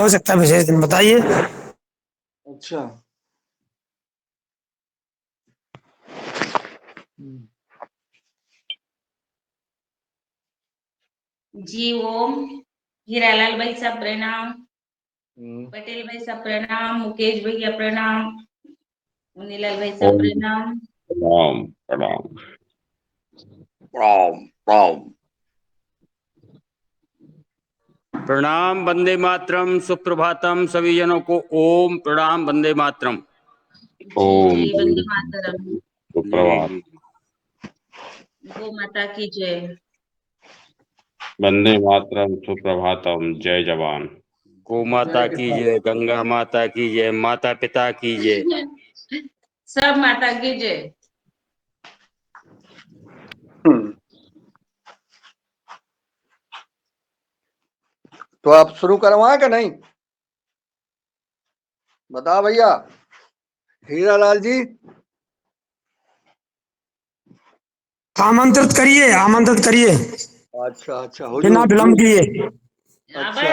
हो सकता है विशेष दिन बताइए। अच्छा। जी ओम। हीरालाल भाई साहब प्रणाम। हम्म। पटेल भाई साहब प्रणाम। मुकेश भैया प्रणाम। मुनीलाल भाई साहब ओम प्रणाम। प्रणाम प्रणाम। प्रणाम प्रणाम। प्रणाम, वंदे मातरम, सुप्रभातम। सभी जनों को ओम प्रणाम, वंदे मातरम। ओम जी वंदे मातरम। जी सुप्रभात। जी। गो माता की जय। वंदे मातरम, सुप्रभातम, जय जवान। गौ माता की जय, गंगा माता की जय, माता पिता की जय। सब माता की जय। तो आप शुरू करवाएं कि नहीं? बता भैया। हीरालाल जी आमंत्रित करिए अच्छा अच्छा बिना हुजूर विलंब जी। किए। अब अच्छा।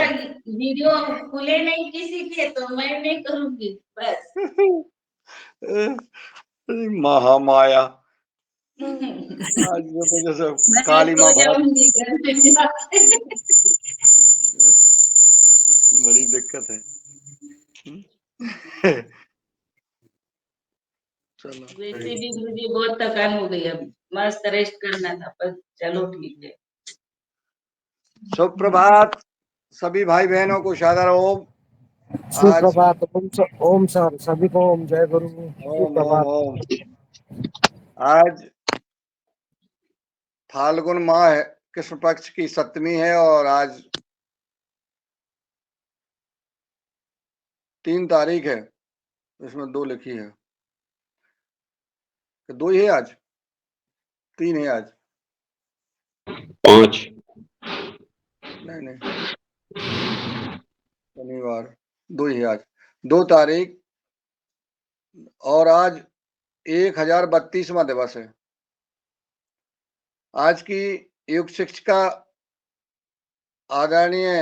वीडियो खुले नहीं किसी के तो मैं नहीं करूंगी बस। महामाया। आज तो जैसे मैं काली सो माँ भाग। जाऊंगी घर पे जाके। बड़ी दिक्कत है। चलो वैसे भी मुझे बहुत थकान हो गई। अब मस्त रेस्ट करना था पर चलो ठीक है। सुप्रभात सभी भाई बहनों को शादर ओम। आज सुप्रभात। ओम सर सभी को ओम जय गुरु ओम ओम सुप्रभात। ओम। आज फाल्गुन माह है, कृष्ण पक्ष की सप्तमी है और आज 3 तारीख है। इसमें 2 लिखी है कि 2 ही है आज, 3 है आज। 5 नहीं नहीं, शनिवार 2 ही है आज, 2 तारीख। और आज 1032वां दिवस है। आज की युग शिक्षिका आदरणीय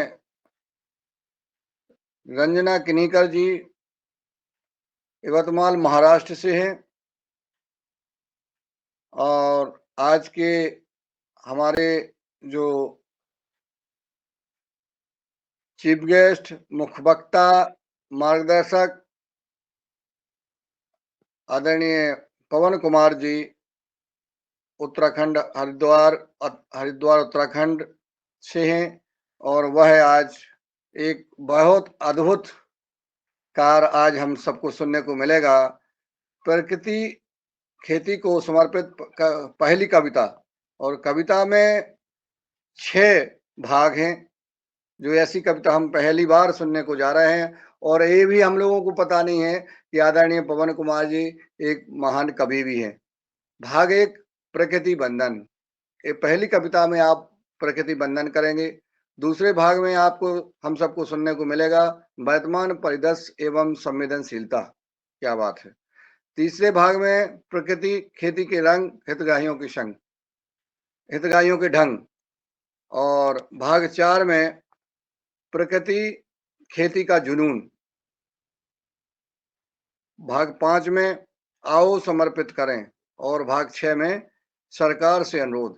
रंजना किनीकर जी यवतमाल महाराष्ट्र से हैं और आज के हमारे जो चीफ गेस्ट, मुख्य वक्ता, मार्गदर्शक आदरणीय पवन कुमार जी उत्तराखंड हरिद्वार उत्तराखंड से हैं और वह आज एक बहुत अद्भुत कार्य आज हम सबको सुनने को मिलेगा। प्रकृति खेती को समर्पित पहली कविता, और कविता में 6 भाग हैं। जो ऐसी कविता हम पहली बार सुनने को जा रहे हैं और ये भी हम लोगों को पता नहीं है कि आदरणीय पवन कुमार जी एक महान कवि भी हैं। भाग 1 प्रकृति बंधन। ये पहली कविता में आप प्रकृति बंधन करेंगे। दूसरे भाग में आपको हम सबको सुनने को मिलेगा वर्तमान परिदृश्य एवं संवेदनशीलता। क्या बात है। तीसरे भाग में प्रकृति खेती के रंग, हितग्राहियों के संग, हितग्राहियों के ढंग। और भाग 4 में प्रकृति खेती का जुनून। भाग 5 में आओ समर्पित करें और भाग 6 में सरकार से अनुरोध।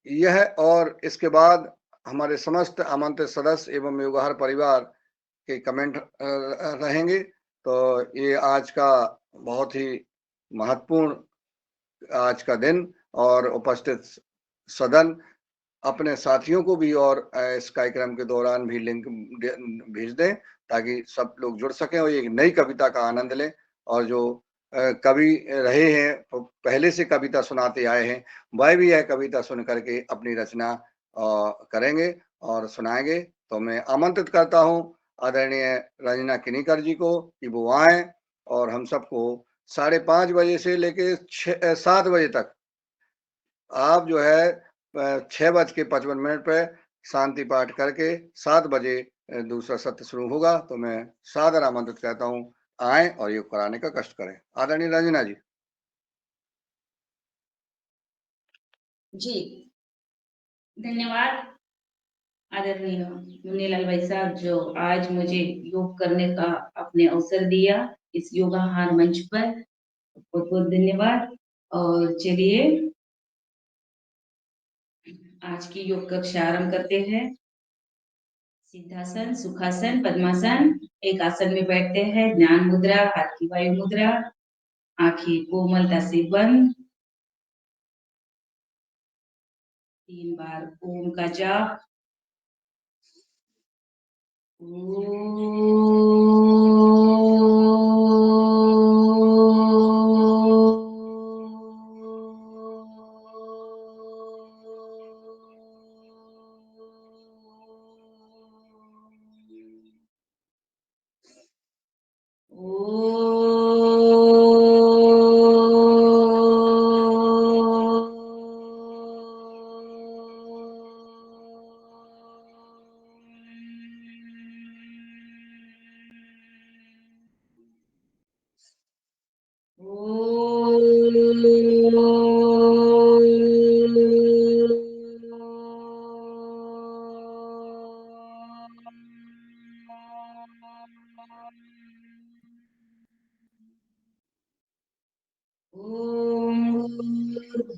यह और इसके बाद हमारे समस्त आमंत्रित सदस्य एवं युगहर परिवार के कमेंट रहेंगे। तो ये आज का बहुत ही महत्वपूर्ण आज का दिन और उपस्थित सदन अपने साथियों को भी और इस कार्यक्रम के दौरान भी लिंक भेज दें ताकि सब लोग जुड़ सकें और एक नई कविता का आनंद लें। और जो कवि रहे हैं तो पहले से कविता सुनाते आए हैं, वह भी यह कविता सुन करके अपनी रचना करेंगे और सुनाएंगे। तो मैं आमंत्रित करता हूं आदरणीय रंजना किनीकर जी को कि वो आए और हम सबको 5:30 बजे से लेके 7 बजे तक आप जो है 6:55 पे शांति पाठ करके 7 बजे दूसरा सत्र शुरू होगा। तो मैं सादर आमंत्रित करता हूँ, आए और योग कराने का कष्ट करें। आदरणीय रंजना जी। जी धन्यवाद। आदरणीय मुन्नीलाल भाई साहब जो आज मुझे योग करने का आपने अवसर दिया इस योगाहार मंच पर, बहुत बहुत धन्यवाद। और चलिए आज की योग कक्षा आरंभ करते हैं। सिद्धासन, सुखासन, पद्मासन। एक आसन में बैठते हैं, ज्ञान मुद्रा, हाथ की वायु मुद्रा, आंखें कोमलता से बंद। 3 बार ओम का जाप।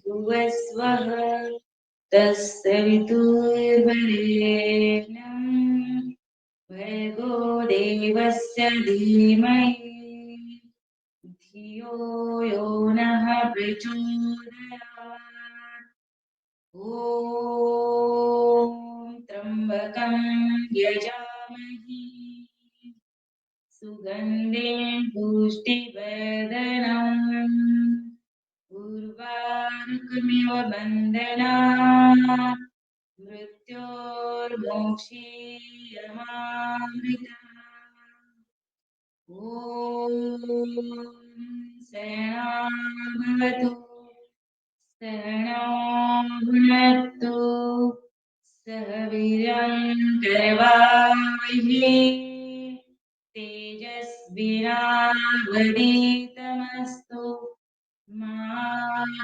भुवस्वः तत्सवितुर्वरेण्यं भर्गो देवस्य धीमहि धियो यो नः प्रचोदयात्। ॐ त्र्यम्बकं यजामहे सुगन्धिं पुष्टिवर्धनम् उर्वारुकमिव बन्धनात् मृत्योर्मोक्षीयमामृतम्। ॐ सहनावतु सहनौ भुनक्तु सह वीर्यं करवावहै तेजस्विनावधीतमस्तु मा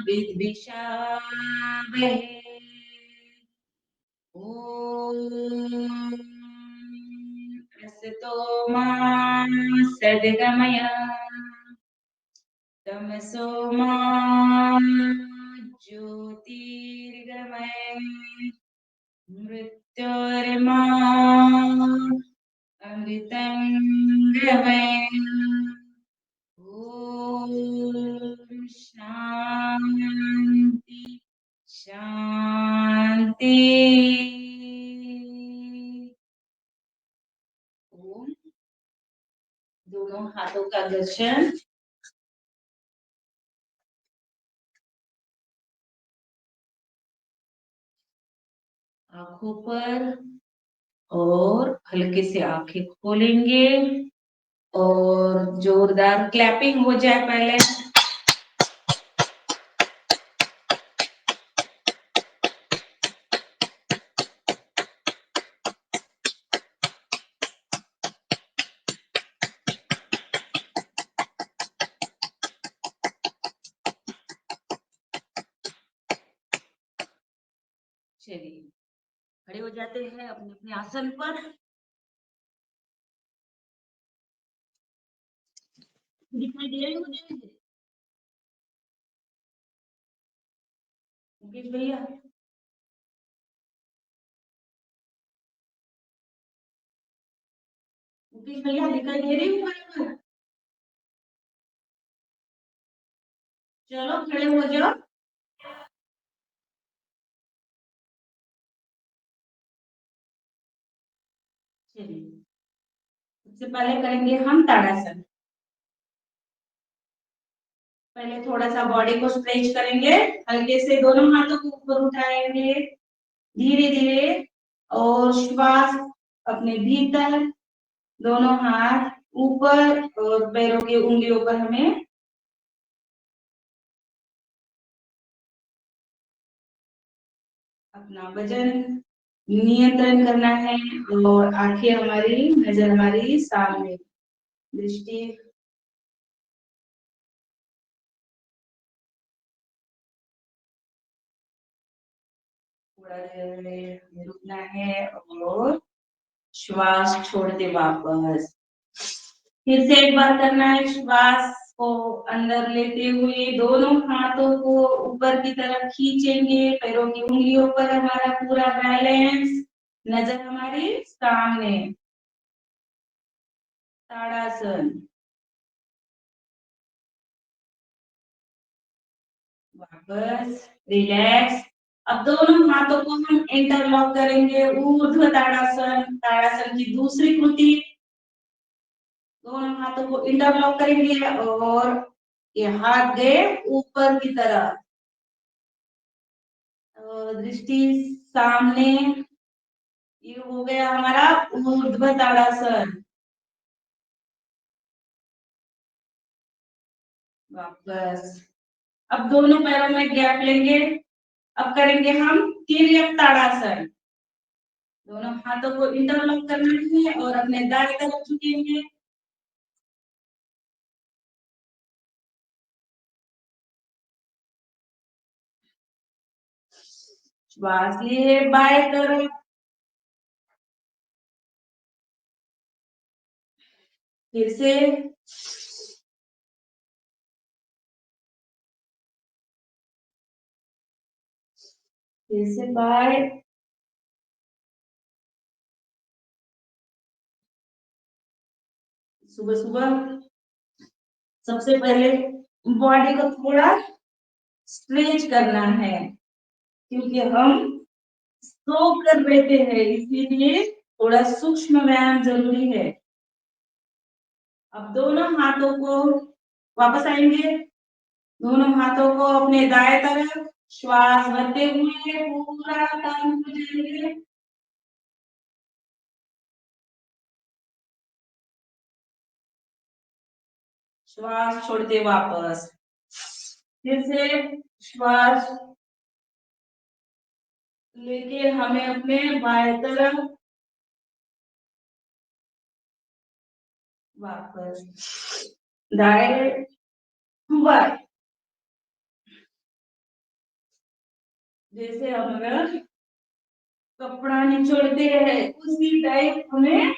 विद्विषावहै। ॐ असतो मा सद्गमय तमसो मा ज्योतिर्गमय मृत्योर्मा अमृतंगमय। ॐ शांति शांति। ओम। दोनों हाथों का दर्शन। आंखों पर और हल्के से आंखें खोलेंगे और जोरदार क्लैपिंग हो जाए पहले। चलिए खड़े हो जाते हैं अपने अपने आसन पर। दिखाई दे रही मुझे मुकेश भैया? मुकेश भैया दिखाई दे रही हूँ बराबर? चलो खड़े हो जाओ। चलिए सबसे पहले करेंगे हम ताड़ासन। पहले थोड़ा सा बॉडी को स्ट्रेच करेंगे, हल्के से दोनों हाथों को ऊपर उठाएंगे धीरे धीरे और श्वास अपने भीतर, दोनों हाथ ऊपर और पैरों की उंगलियों पर हमें अपना वजन नियंत्रण करना है और आंखें हमारी, नजर हमारी सामने, दृष्टि थोड़ा देर में रुकना है और श्वास छोड़ते वापस। फिर से एक बार करना है, श्वास को अंदर लेते हुए दोनों हाथों को ऊपर की तरफ खींचेंगे, पैरों की उंगलियों पर हमारा पूरा बैलेंस, नजर हमारी सामने, ताड़ासन। वापस रिलैक्स। अब दोनों हाथों को हम इंटरलॉक करेंगे, ऊर्ध्व ताड़ासन, ताड़ासन की दूसरी कृति। दोनों हाथों को इंटरलॉक करेंगे और ये हाथ गए ऊपर की तरफ, दृष्टि सामने। ये हो गया हमारा ऊर्ध्व ताड़ासन। वापस। अब दोनों पैरों में गैप लेंगे। अब करेंगे हम तिर्यक ताड़ासन। दोनों हाथों को इंटरलॉक करना है और अपने दाएं तरफ झुकेंगे। श्वास लिए बाएं तरफ, फिर से बाएं, सुबह सुबह सबसे पहले बॉडी को थोड़ा स्ट्रेच करना है, क्योंकि हम सो कर रहते हैं, इसीलिए थोड़ा सूक्ष्म व्यायाम जरूरी है। अब दोनों हाथों को वापस आएंगे, दोनों हाथों को अपने दाएं तरफ, श्वास भरते हुए पूरा टर्न हो जाएंगे। श्वास छोड़ते वापस, फिर से श्वास लेके हमें अपने बाएं तरफ वापस, दाएं बाएं, जैसे हमारा कपड़ा निचोड़ते हैं उसी टाइप हमें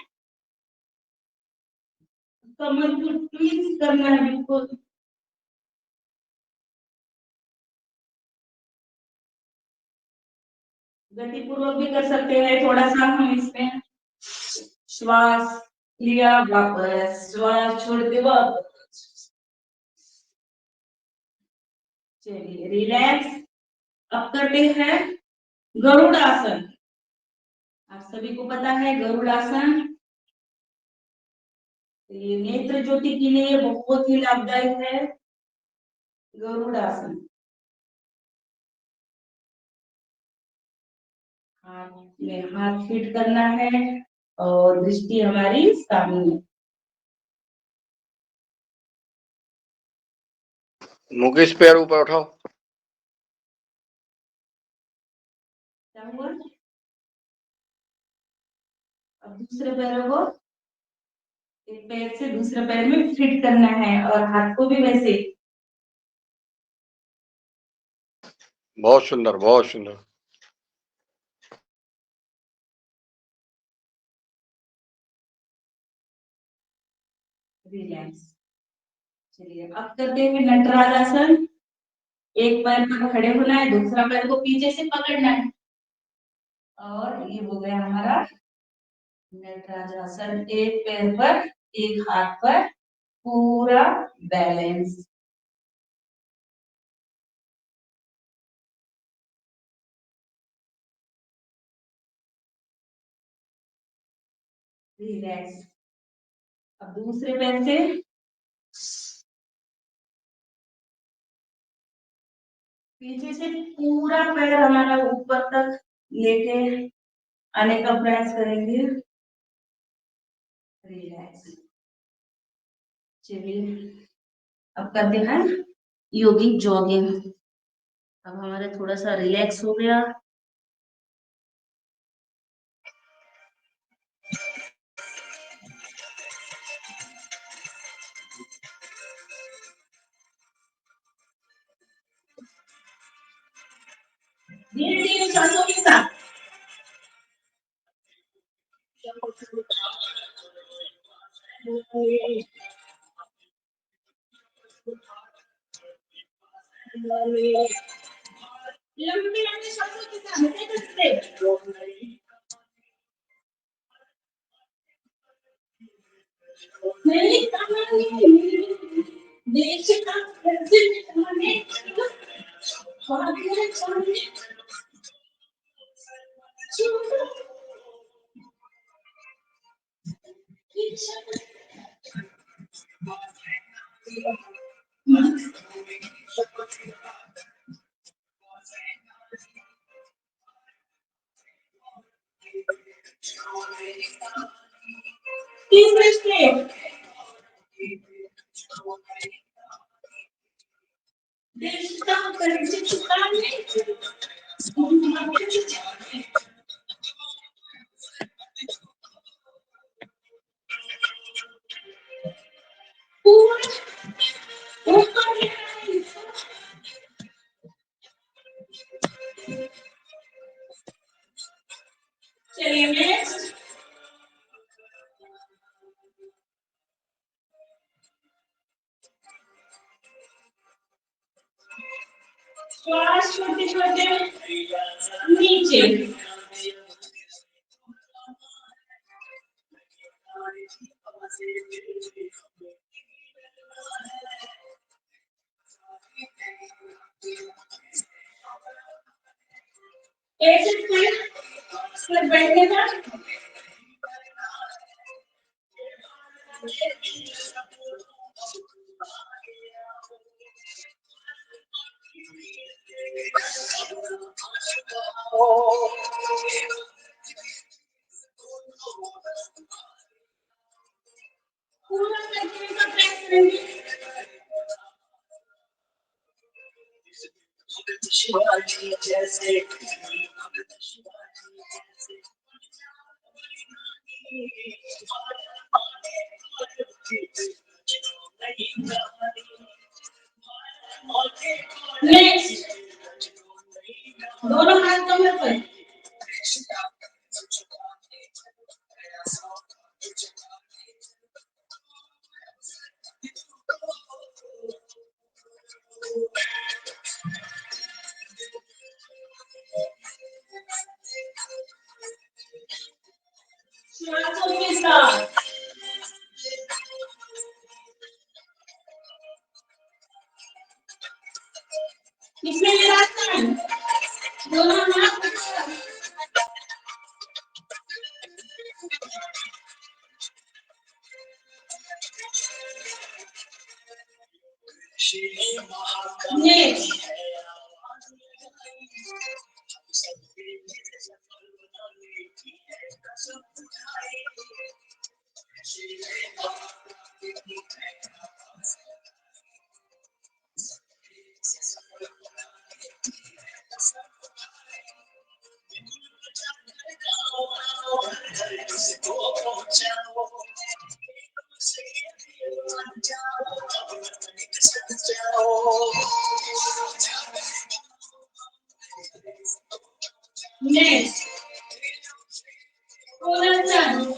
कमर को ट्विस्ट करना है बिल्कुल। गतिपूर्वक भी कर सकते हैं, थोड़ा सा हम इसमें श्वास लिया, वापस श्वास छोड़ते वापस। चलिए रिलैक्स। अब करते हैं गरुड़ासन। आप सभी को पता है गरुड़ासन, ये नेत्र ज्योति के लिए बहुत ही लाभदायी है। गरुड़ासन, हाथ में हाथ फिट करना है और दृष्टि हमारी सामने। मुकेश पैर ऊपर उठाओ। क्या हुआ? अब दूसरे पैरों को एक पैर से दूसरे पैर में फिट करना है और हाथ को भी वैसे। बहुत सुंदर, बहुत सुंदर। रिलैक्स। चलिए अब करते हैं नटराज आसन। एक पैर पर खड़े होना है, दूसरा पैर को पीछे से पकड़ना है और ये हो गया हमारा नटराज आसन। एक पैर पर, एक हाथ पर पूरा बैलेंस। रिलैक्स। अब दूसरे पैर से पीछे से पूरा पैर हमारा ऊपर तक लेके आने का प्रयास करेंगे। रिलैक्स। चलिए अब करते हैं योगिक जॉगिंग। अब हमारा थोड़ा सा रिलैक्स हो गया। धीरे धीरे सांसों के साथ लंबे लंबे शब्दों के साथ नहीं कहानी देश का प्रसिद्ध कहानी भाग्य चांदी तीसरे स्टेप देश का परिचित कहानी पूरा चलिए नेक्स्ट श्वास छोटे छोटे नीचे ऐसे फिर बैठने का पूरा करने का प्रयास करेंगे नेक्स्ट दोनों हाथ कमर पर श्वासों के साथ इसमें निरासन दोनों हाथ नेक्स्ट नेक्स्ट पुनर्जन्म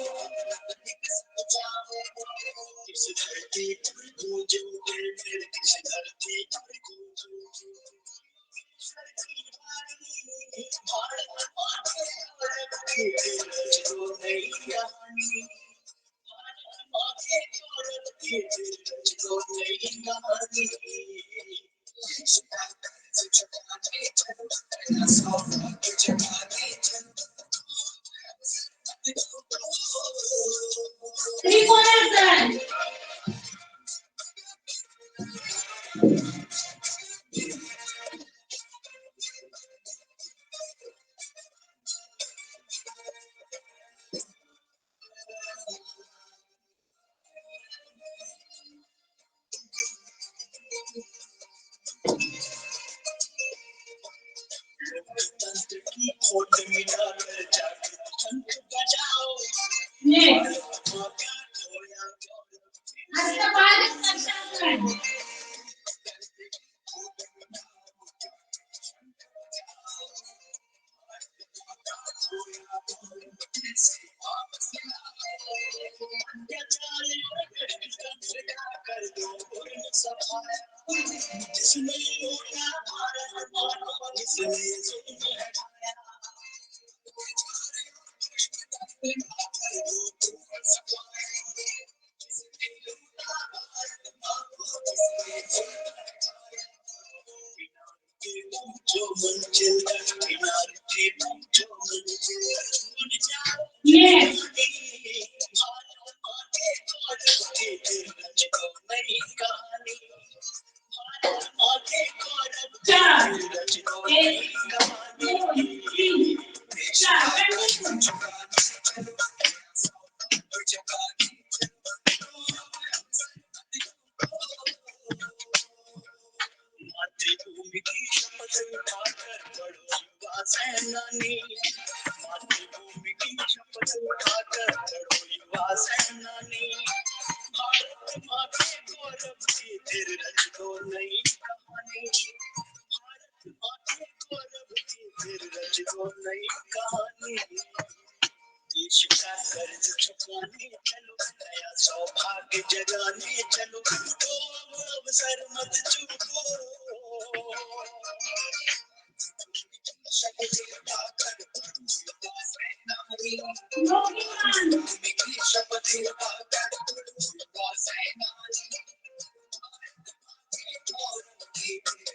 त्रिपुनर्जन्म नेक्स्ट हस्तपाद स्पर्शासन ये चार, एक, दो, तीन, चार। मातृभूमि की शपथ उठाकर पढ़ो युवा सेनानी, मातृभूमि की शपथ उठाकर पढ़ो युवा सेनानी, भारत माँ के गौरव की फिर रच दो नई कहानी, भारत माँ के गौरव की फिर रच दो नई कहानी, देश का कर्ज चुकाने चलो, नया सौभाग्य जगाने चलो, तो अवसर मत चूको, शपथ उठाकर पढ़ो युवा सेनानी, मातृभूमि की शपथ उठाकर पढ़ो युवा सेनानी,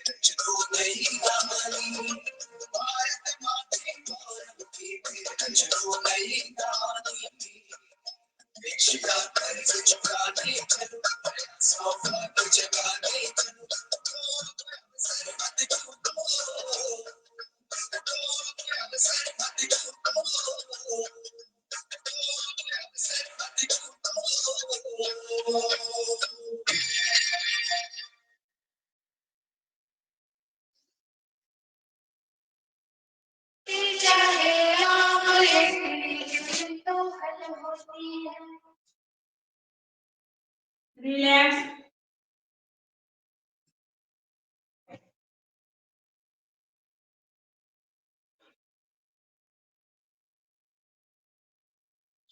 रच दो नई कहानी, भारत माँ के गौरव की रच दो नई कहानी, देश का कर्ज चुकाने चलो, नया सौभाग्य जगाने चलो, अवसर मत चूको, अवसर मत चूको, अवसर मत चूको। रिलैक्स।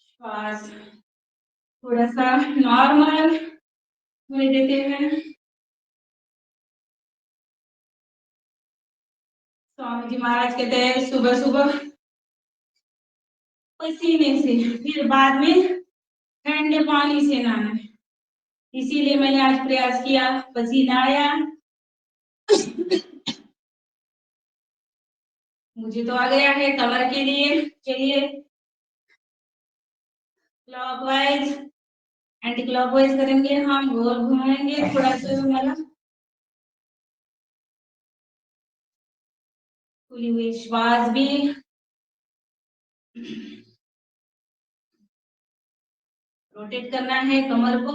श्वास थोड़ा सा नॉर्मल होने देते हैं। स्वामी जी महाराज कहते हैं सुबह सुबह पसीने से, फिर बाद में ठंडे पानी से नहाना, इसीलिए मैंने आज प्रयास किया, पसीना आया मुझे तो आ गया है कमर के लिए। चलिए क्लॉकवाइज एंटी क्लॉकवाइज करेंगे, हम गोल घुमाएंगे थोड़ा सा हमारा खुली हुई श्वास भी रोटेट करना है कमर को।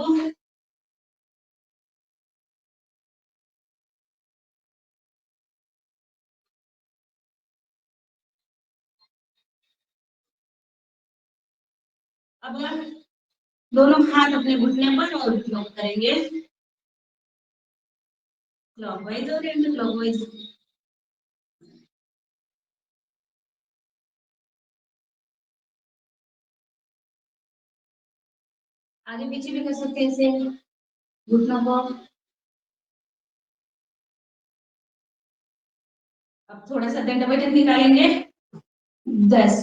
अब दोनों हाथ अपने घुटने पर और लॉक करेंगे क्लॉकवाइज और एंटी क्लॉकवाइज। आगे पीछे भी कर सकते हैं इसे, घुटनों को। अब थोड़ा सा दंड बैठक निकालेंगे, 10,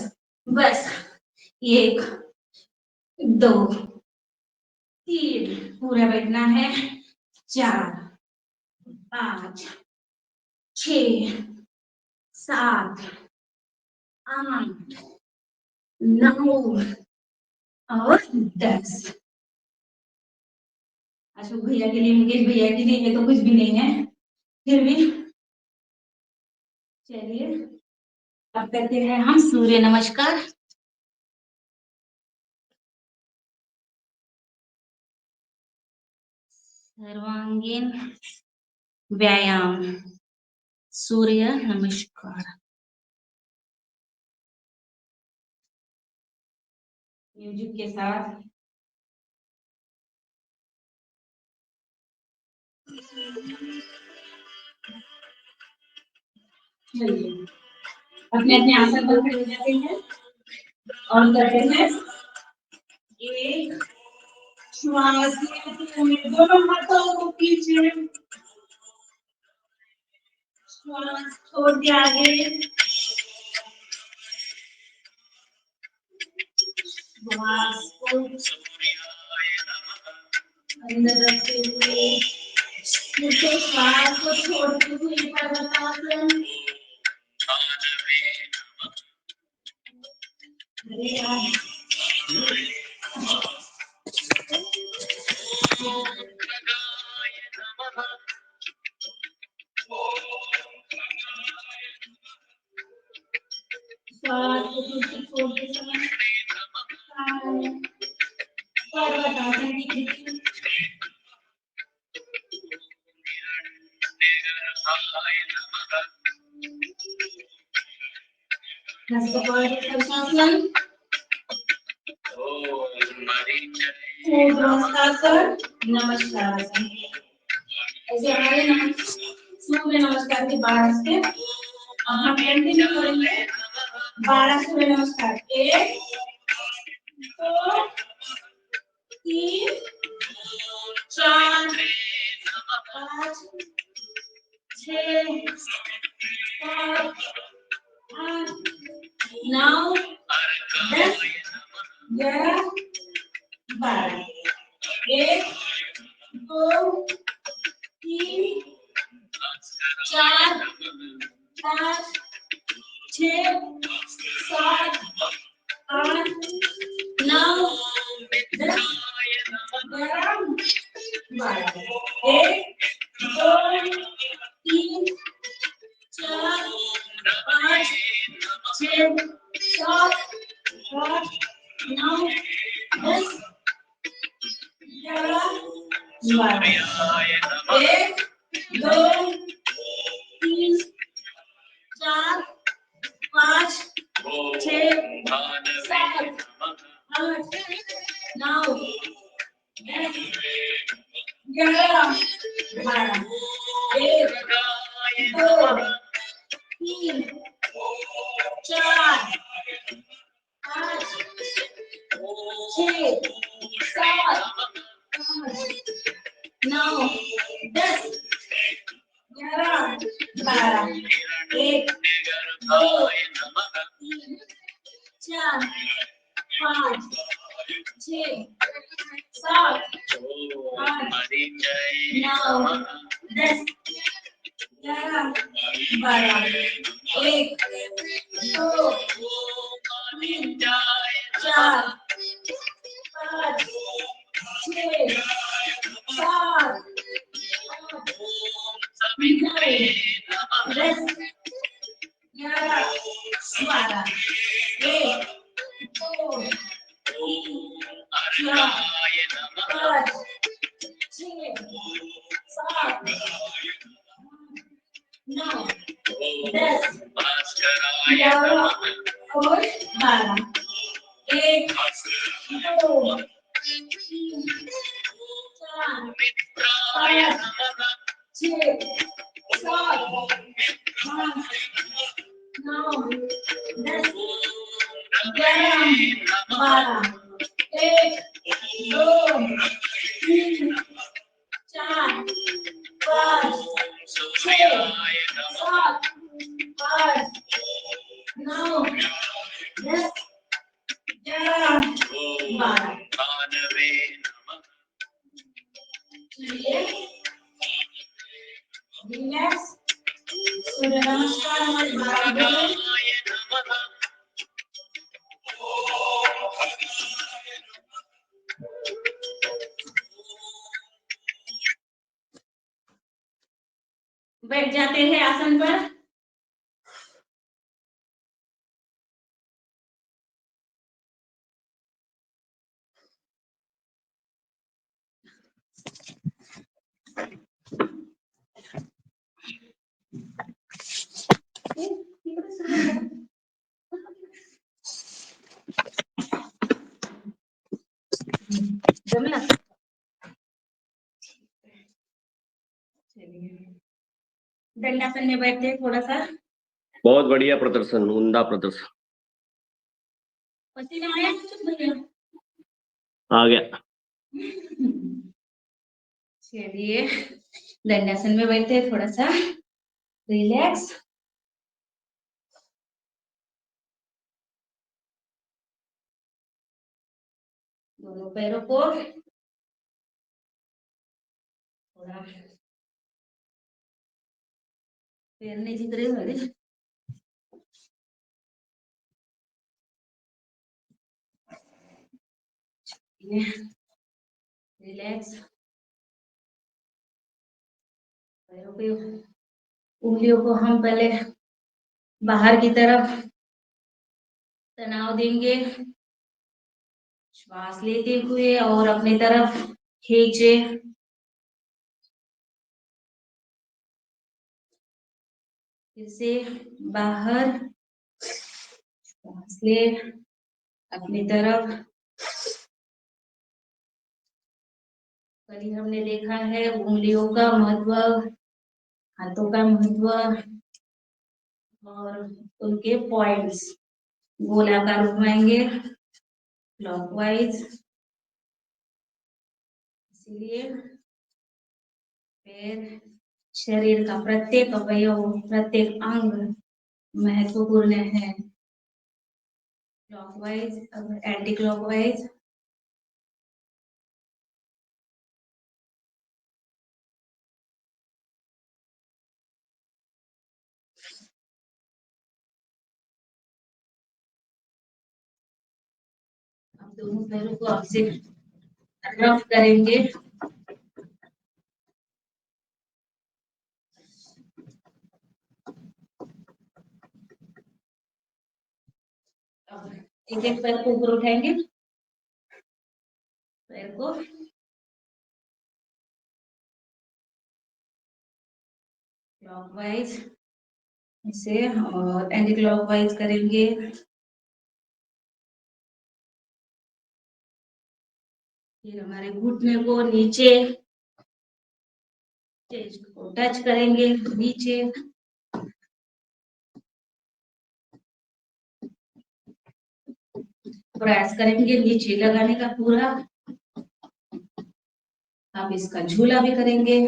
बस 1, 2, 3, पूरा बैठना है, 4, 5, 6, 7, 8, 9 और 10। अशोक भैया के लिए, मुकेश भैया के लिए ये तो कुछ भी नहीं है, फिर भी चलिए अब करते हैं हम सूर्य नमस्कार। सर्वांगीण व्यायाम सूर्य नमस्कार। म्यूजिक के साथ चलिए अपने अपने आसन पर खड़े हो जाते हैं और करते हैं 1, श्वास दोनों हाथों को पीछे, श्वास छोड़ के आगे, श्वास को अंदर रखते हुए, फिर से श्वास को छोड़ते हुए पर्वतासन। श्वास को फिर से छोड़ते समय पर्वतासन की खिड़की। हस्तासन, नमस्कार, नमस्कार। ऐसे हमारे सूर्य नमस्कार के 12 स्टेप हम कंटिन्यू करेंगे। 12 सूर्य नमस्कार, 1 2 3 4 5 6 7 8 9 10 11 12। 1 2 3 4 5 6 7 8 9 10 11 12। 1 2 3 4 5 6 7 8 9 10 11 12। 1 2 3 4 5 6 7 8 9 10 11 12। 1 2 3 4 5 6 7 8 9 10 11 12। 1 2 3 4 5 6 7 8 9 10 11 12। 1 2 3 4 5 6 7 10 11 12। 1 2 3 4 5 6 7 9 10 11 और 12। 1 2 3 4 5 6 7 8 9 10 11 12। 1 2 3 4 5 6 7 8 9 10 11 12। चलिए रिलैक्स। सूर्य नमस्कार हमारे 12 बजे। बैठ जाते हैं आसन पर। जमना। दंडासन में बैठते हैं थोड़ा सा। बहुत बढ़िया प्रदर्शन, उम्दा प्रदर्शन। पसीना आया कुछ भैया? आ गया। चलिए दंडासन में बैठते हैं, थोड़ा सा रिलैक्स। दोनों पैरों को थोड़ा, पैर नहीं दिख रहे मेरे। रिलैक्स। पैरों पे उंगलियों को हम पहले बाहर की तरफ तनाव देंगे, श्वास लेते हुए और अपनी तरफ खींचे। फिर से बाहर, श्वास ले अपनी तरफ। कल हमने देखा है उंगलियों का महत्व, हाथों का महत्व और उनके पॉइंट्स। गोलाकार घुमाएंगे क्लॉकवाइज, इसलिए पैर, शरीर का प्रत्येक अवयव, प्रत्येक अंग महत्वपूर्ण है। Clockwise, anti clockwise. अब दोनों पैरों को आपसे रफ करेंगे। अब एक एक पैर को ऊपर उठाएंगे, पैर को क्लॉकवाइज ऐसे और एंटी क्लॉकवाइज करेंगे। फिर हमारे घुटने को नीचे, चेस्ट को टच करेंगे नीचे। प्रयास करेंगे नीचे लगाने का पूरा। अब इसका झूला भी करेंगे।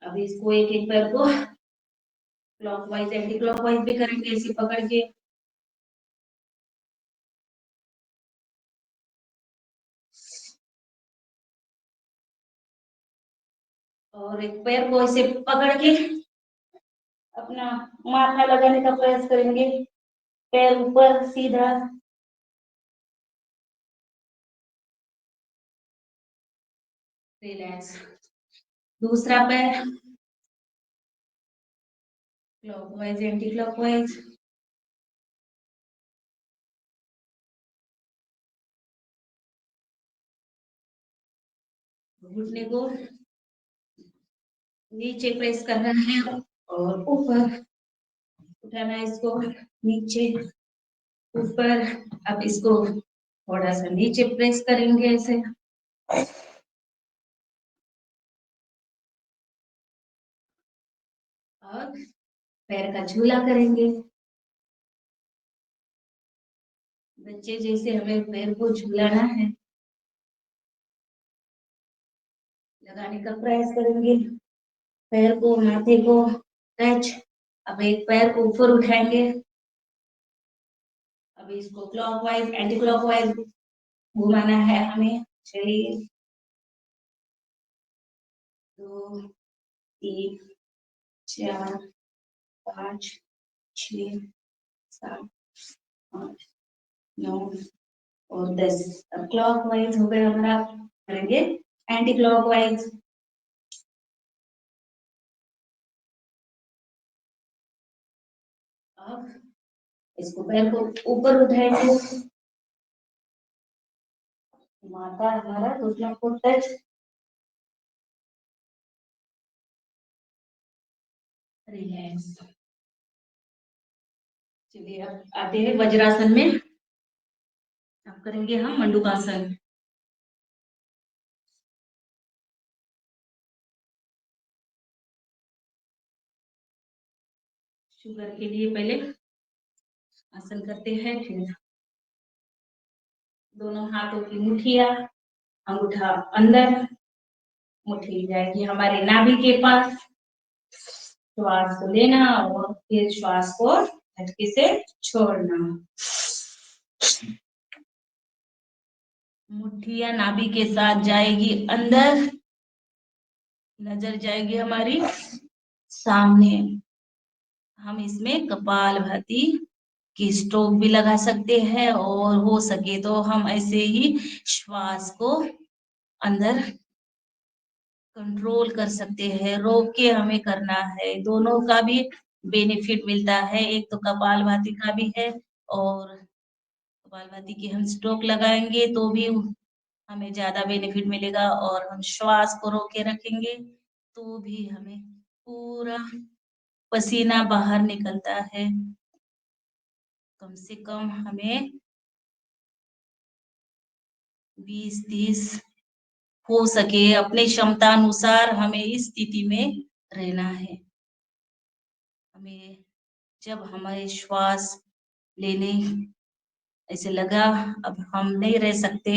अब इसको एक एक पैर को क्लॉकवाइज एंटी क्लॉकवाइज भी करेंगे, इसे पकड़ के। और एक पैर को ऐसे पकड़ के अपना माथा लगाने का प्रयास करेंगे, पैर ऊपर सीधा। रिलैक्स। दूसरा पैर क्लॉकवाइज एंटी क्लॉकवाइज। घुटने को नीचे प्रेस करना है और ऊपर उठाना है, इसको नीचे ऊपर। अब इसको थोड़ा सा नीचे प्रेस करेंगे ऐसे। और पैर का झूला करेंगे। बच्चे जैसे हमें पैर को झूलाना है, लगाने का प्रयास करेंगे, पैर को माथे को टच। अब एक पैर को ऊपर उठाएंगे। अब इसको क्लॉकवाइज एंटी क्लॉकवाइज घुमाना है हमें। चलिए, 2 3 4 5 6 7 8 9 और 10। अब क्लॉकवाइज हो गया हमारा, करेंगे एंटी क्लॉकवाइज। अब इसको पैर को ऊपर उठाएंगे, माथा हमारा घुटनों को टच। रिलैक्स। चलिए अब आते हैं वज्रासन में। अब करेंगे हम मंडूकासन। शुगर के लिए पहले आसन करते हैं, फिर दोनों हाथों की मुठ्ठियां, अंगूठा अंदर, मुट्ठी जाएगी हमारे नाभि के पास। श्वास को लेना और फिर श्वास को झटके से छोड़ना। मुट्ठियां नाभि के साथ जाएगी अंदर, नजर जाएगी हमारी सामने। हम इसमें कपालभाति की स्ट्रोक भी लगा सकते हैं और हो सके तो हम ऐसे ही श्वास को अंदर कंट्रोल कर सकते हैं, रोक के हमें करना है। दोनों का भी बेनिफिट मिलता है, एक तो कपालभाति का भी है और कपालभाति की हम स्ट्रोक लगाएंगे तो भी हमें ज्यादा बेनिफिट मिलेगा, और हम श्वास को रोक के रखेंगे तो भी हमें पूरा पसीना बाहर निकलता है। कम से कम हमें 20-30 हो सके अपने क्षमता अनुसार हमें इस स्थिति में रहना है। हमें जब हमारे श्वास लेने ऐसे लगा अब हम नहीं रह सकते,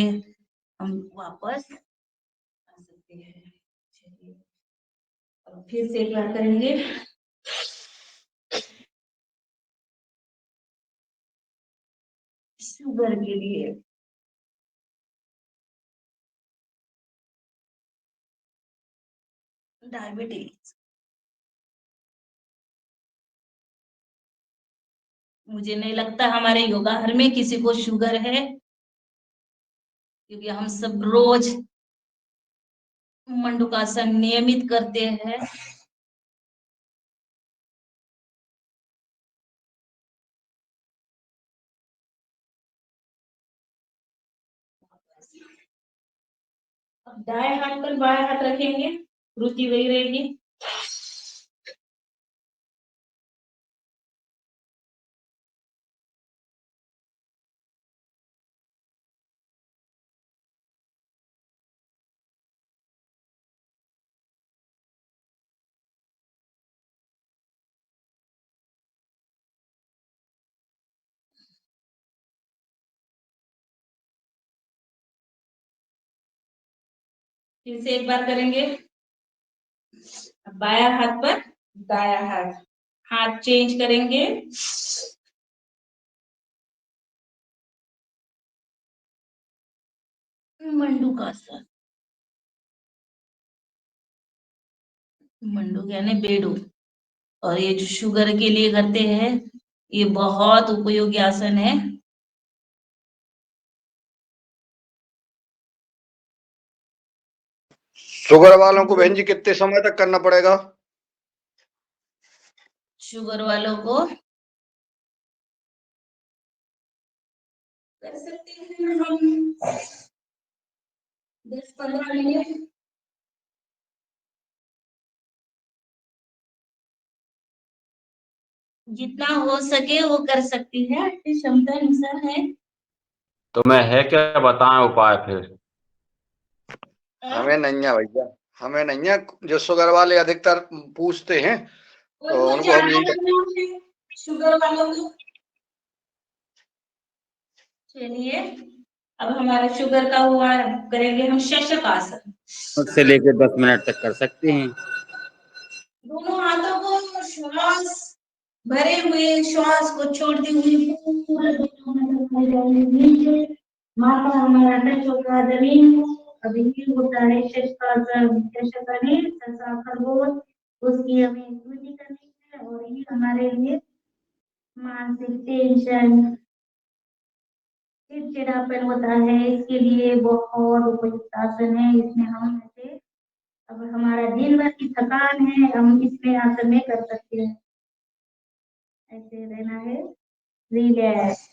हम वापस आ सकते हैं। चलिए अब फिर से एक बार करेंगे। शुगर के लिए डायबिटीज, मुझे नहीं लगता हमारे योगा हर में किसी को शुगर है, क्योंकि हम सब रोज मंडूकासन नियमित करते हैं। अब दाएं हाथ पर बाएं हाथ रखेंगे, रुचि वही रहेगी। फिर से एक बार करेंगे। बाया हाथ पर दाया हाथ, हाथ चेंज करेंगे। मंडूकासन, मंडूक यानी बेडू, और ये जो शुगर के लिए करते हैं ये बहुत उपयोगी आसन है। शुगर वालों को बहन जी कितने समय तक करना पड़ेगा? शुगर वालों को कर सकते हैं हम 10-15 मिनट। जितना हो सके वो कर सकती है, आपकी क्षमता अनुसार है। तो मैं है क्या बताएं उपाय फिर? हमें नहीं है भैया, हमें नहीं है। जो शुगर वाले अधिकतर पूछते हैं तो उनको हम यही शुगर वालों को। चलिए अब हमारा शुगर का हुआ, करेंगे हम शशक आसन। से लेकर 10 मिनट तक कर सकते हैं। दोनों हाथों को श्वास भरे हुए, श्वास को छोड़ते हुए पूरा नीचे, माथा हमारा टच होगा जमीन को। अभी ये होता है शशकासन, शशकानी खरगोश, उसकी हमें स्मृति करनी है। और ये हमारे लिए मानसिक टेंशन, चिड़चिड़ापन होता है, इसके लिए बहुत उपयुक्त आसन है। इसमें हम ऐसे, अब हमारा दिन भर की थकान है हम इसमें आसन में कर सकते हैं। ऐसे रहना है, रिलैक्स।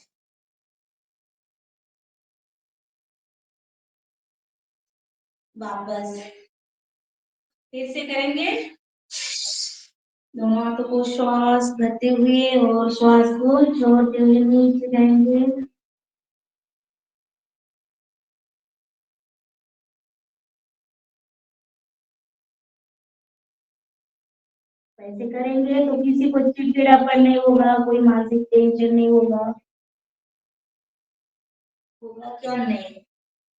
वापस फिर से करेंगे। दोनों हाथों को श्वास भरते हुए और श्वास को छोड़ते हुए नीचे जाएंगे। ऐसे करेंगे तो किसी को चिड़चिड़ापन नहीं होगा, कोई मानसिक टेंशन नहीं होगा। होगा क्या नहीं,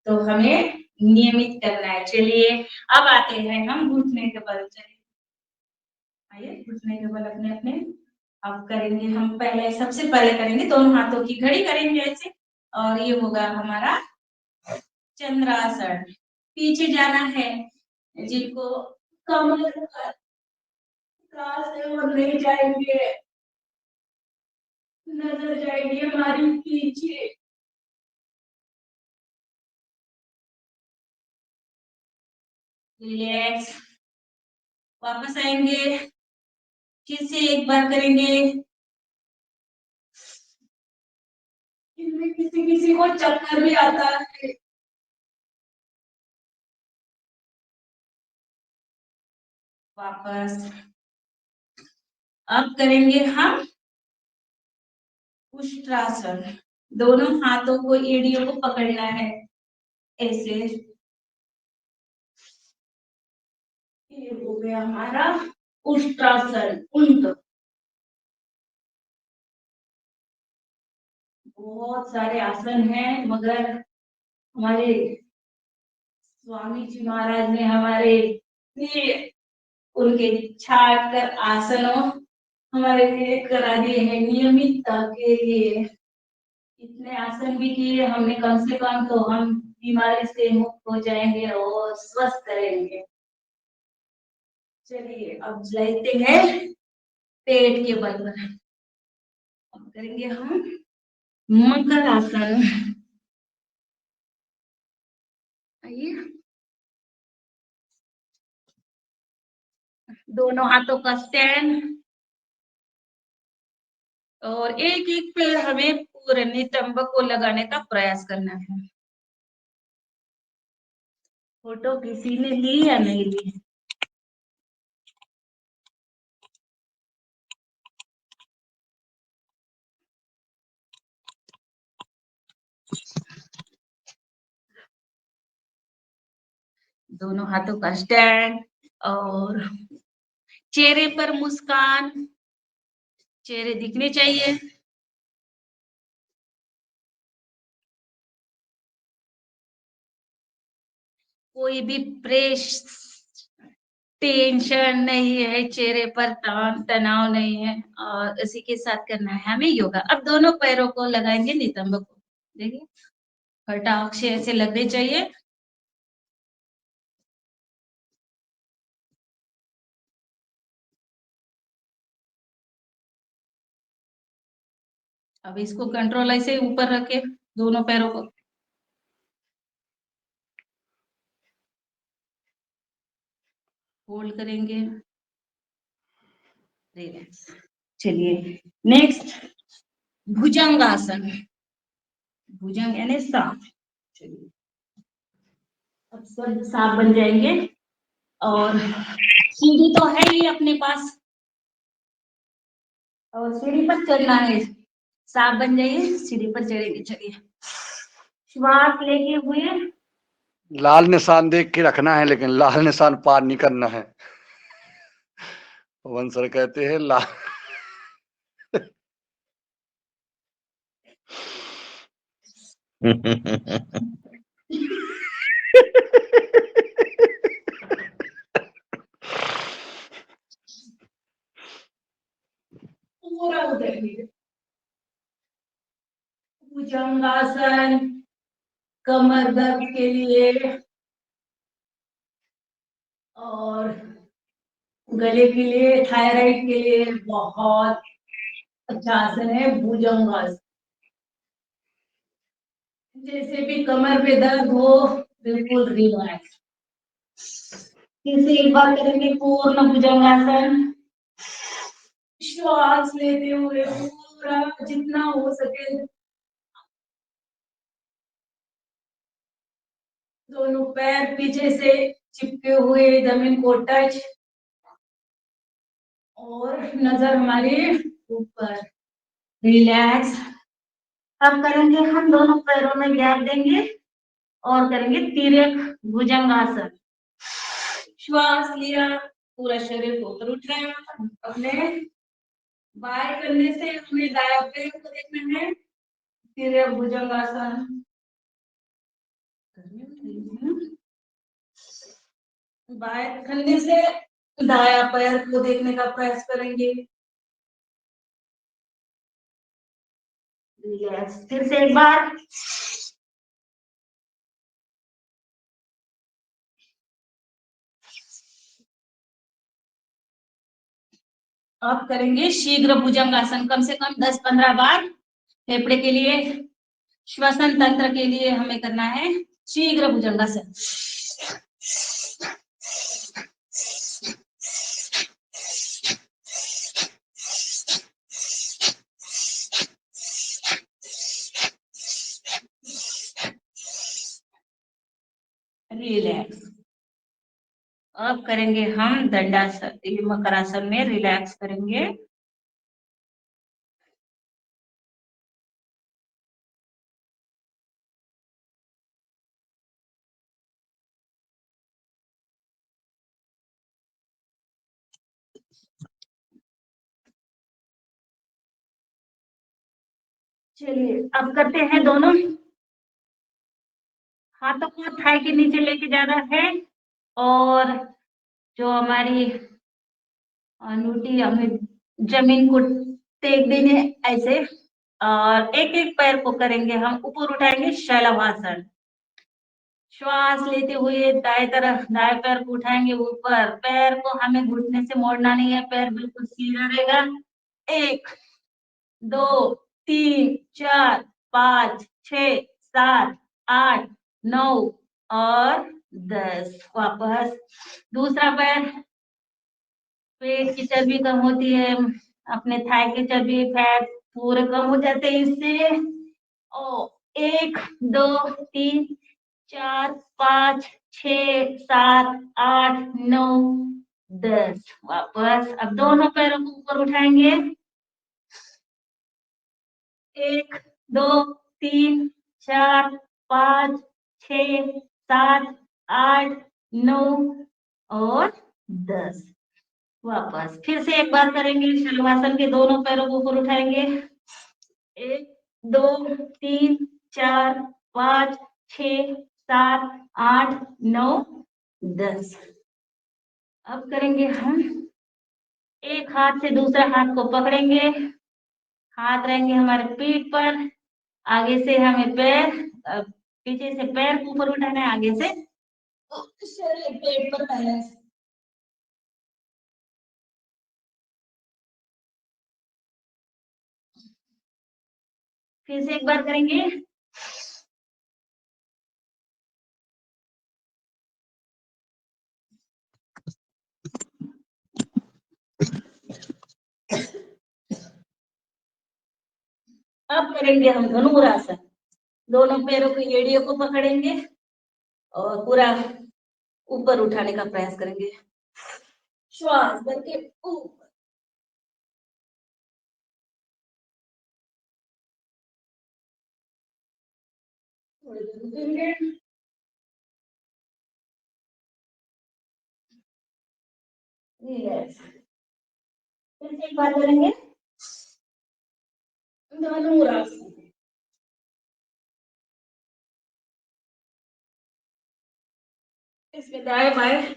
तो हमें नियमित करना है। चलिए अब आते हैं हम घुटने के बल। चलिए आइए घुटने के बल अपने अपने अब करेंगे हम। पहले सबसे पहले करेंगे दोनों हाथों की घड़ी करेंगे ऐसे, और ये होगा हमारा चंद्रासन। पीछे जाना है जिनको कमर से और नहीं जाएंगे, नजर जाएगी हमारी पीछे। रिलैक्स, वापस आएंगे, फिर से एक बार करेंगे। इनमें किसी किसी को चक्कर भी आता है। वापस अब करेंगे हम उष्ट्रासन। दोनों हाथों को एड़ियों को पकड़ना है ऐसे। ये हो गया हमारा उष्ट्रासन। उंट। बहुत सारे आसन हैं, मगर हमारे स्वामी जी महाराज ने हमारे लिए उनके छाट कर आसनों हमारे लिए करा दिए हैं नियमितता के लिए। इतने आसन भी किए हमने, कम से कम तो हम बीमारी से मुक्त हो जाएंगे और स्वस्थ रहेंगे। चलिए अब लेते हैं पेट के बल पर। अब करेंगे हम मकर आसन। आइए, दोनों हाथों का स्टैंड, और एक एक पैर हमें पूरे नितंब को लगाने का प्रयास करना है। फोटो किसी ने ली या नहीं ली? दोनों हाथों का स्टैंड और चेहरे पर मुस्कान, चेहरे दिखने चाहिए। कोई भी प्रेस टेंशन नहीं है चेहरे पर, तनाव नहीं है, और इसी के साथ करना है हमें योगा। अब दोनों पैरों को लगाएंगे नितंब को। देखिए फटाक से ऐसे लगने चाहिए। अब इसको कंट्रोल ऐसे ऊपर रखे, दोनों पैरों को। होल्ड करेंगे, रिलैक्स। चलिए नेक्स्ट भुजंगासन। भुजंग यानी सांप। चलिए अब सब सांप बन जाएंगे, और सीढ़ी तो है ही अपने पास, और सीढ़ी पर चढ़ना है। सांप बन जाइए, सीढ़ी पर चढ़ेंगे। चलिए श्वास लेके हुए, लाल निशान देख के रखना है, लेकिन लाल निशान पार नहीं करना है। पवन सर कहते हैं लाल पूरा उधर भुजंगासन कमर दर्द के लिए, और गले के लिए, थायराइड के लिए बहुत अच्छा आसन है भुजंगासन। जैसे भी कमर पे दर्द हो, बिल्कुल रिलैक्स। फिर से एक बार करेंगे पूर्ण भुजंगासन। श्वास लेते हुए पूरा जितना हो सके, दोनों पैर पीछे से चिपके हुए जमीन को टच, और नजर हमारी ऊपर। रिलैक्स। अब करेंगे हम दोनों पैरों में गैप देंगे और करेंगे तिर्यक भुजंगासन। श्वास लिया, पूरा शरीर को ऊपर उठाया, अपने बाएं करने से हमें दायां पैर को देखना है। तिर्यक भुजंगासन। बाएं कंधे से दाया पैर को देखने का प्रयास करेंगे। रिलैक्स, फिर से एक बार। अब करेंगे शीघ्र भुजंगासन, कम से कम 10-15 बार। फेफड़े के लिए, श्वसन तंत्र के लिए हमें करना है शीघ्र भुजंगासन। रिलैक्स। अब करेंगे हम दंडासन, मकरासन में रिलैक्स करेंगे। चलिए अब करते हैं दोनों हाथों को थाई के नीचे लेके जाना है और जो हमारी अंगूठी हमें जमीन को टेक देने ऐसे, और एक एक पैर को करेंगे हम ऊपर उठाएंगे शैलभासन। श्वास लेते हुए दाएं तरफ दाएं पैर को उठाएंगे ऊपर, पैर को हमें घुटने से मोड़ना नहीं है, पैर बिल्कुल सीधा रहेगा। 1 2 3 4 5 6 7 8 9 और 10। वापस दूसरा पैर। पेट की चर्बी कम होती है, अपने थाई की चर्बी फैट पूरे कम हो जाते हैं इससे। और 1 2 3 4 5 6 7 8 9 10। वापस अब दोनों पैरों को ऊपर उठाएंगे। 1 2 3 4 5 6 7 8 9 और 10। वापस फिर से एक बार करेंगे शलभासन के, दोनों पैरों को ऊपर उठाएंगे। 1 2 3 4 5 6 7 8 9 10। अब करेंगे हम एक हाथ से दूसरा हाथ को पकड़ेंगे, हाथ रहेंगे हमारे पीठ पर, आगे से हमें पैर, पीछे से पैर को ऊपर उठाना है, आगे से शरीर पेट पर बैलेंस। फिर से एक बार करेंगे। अब करेंगे हम धनुरासन, दोनों पैरों की एड़ियों को पकड़ेंगे और पूरा ऊपर उठाने का प्रयास करेंगे। श्वास करके ऊपर, थोड़ी देर रुकेंगे। रिलैक्स, फिर से एक बार करेंगे धनुरासन। इसमें दाएं बाएं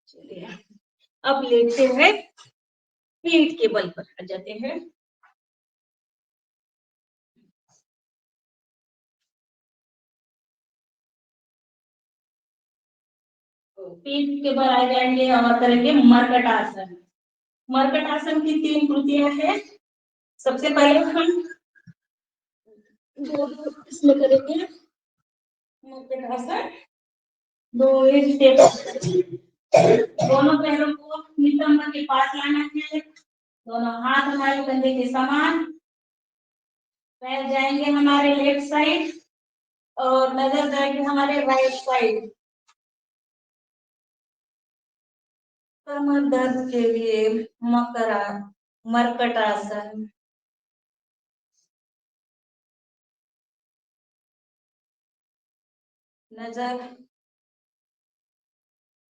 चलिए अब लेटते हैं, पीठ के बल पर आ जाते हैं। पीठ के बल आ जाएंगे और करेंगे मरकट आसन। मरकट आसन की 3 कृतियां हैं। सबसे पहले हम दो इसमें करेंगे मरकट आसन। 2 स्टेप, दोनों पैरों को नितंब के पास लाना है, दोनों हाथ हमारे कंधे के समान, पैर जाएंगे हमारे लेफ्ट साइड और नजर जाएगी हमारे राइट साइड। कमर दर्द के लिए मकरा मरकट आसन। नजर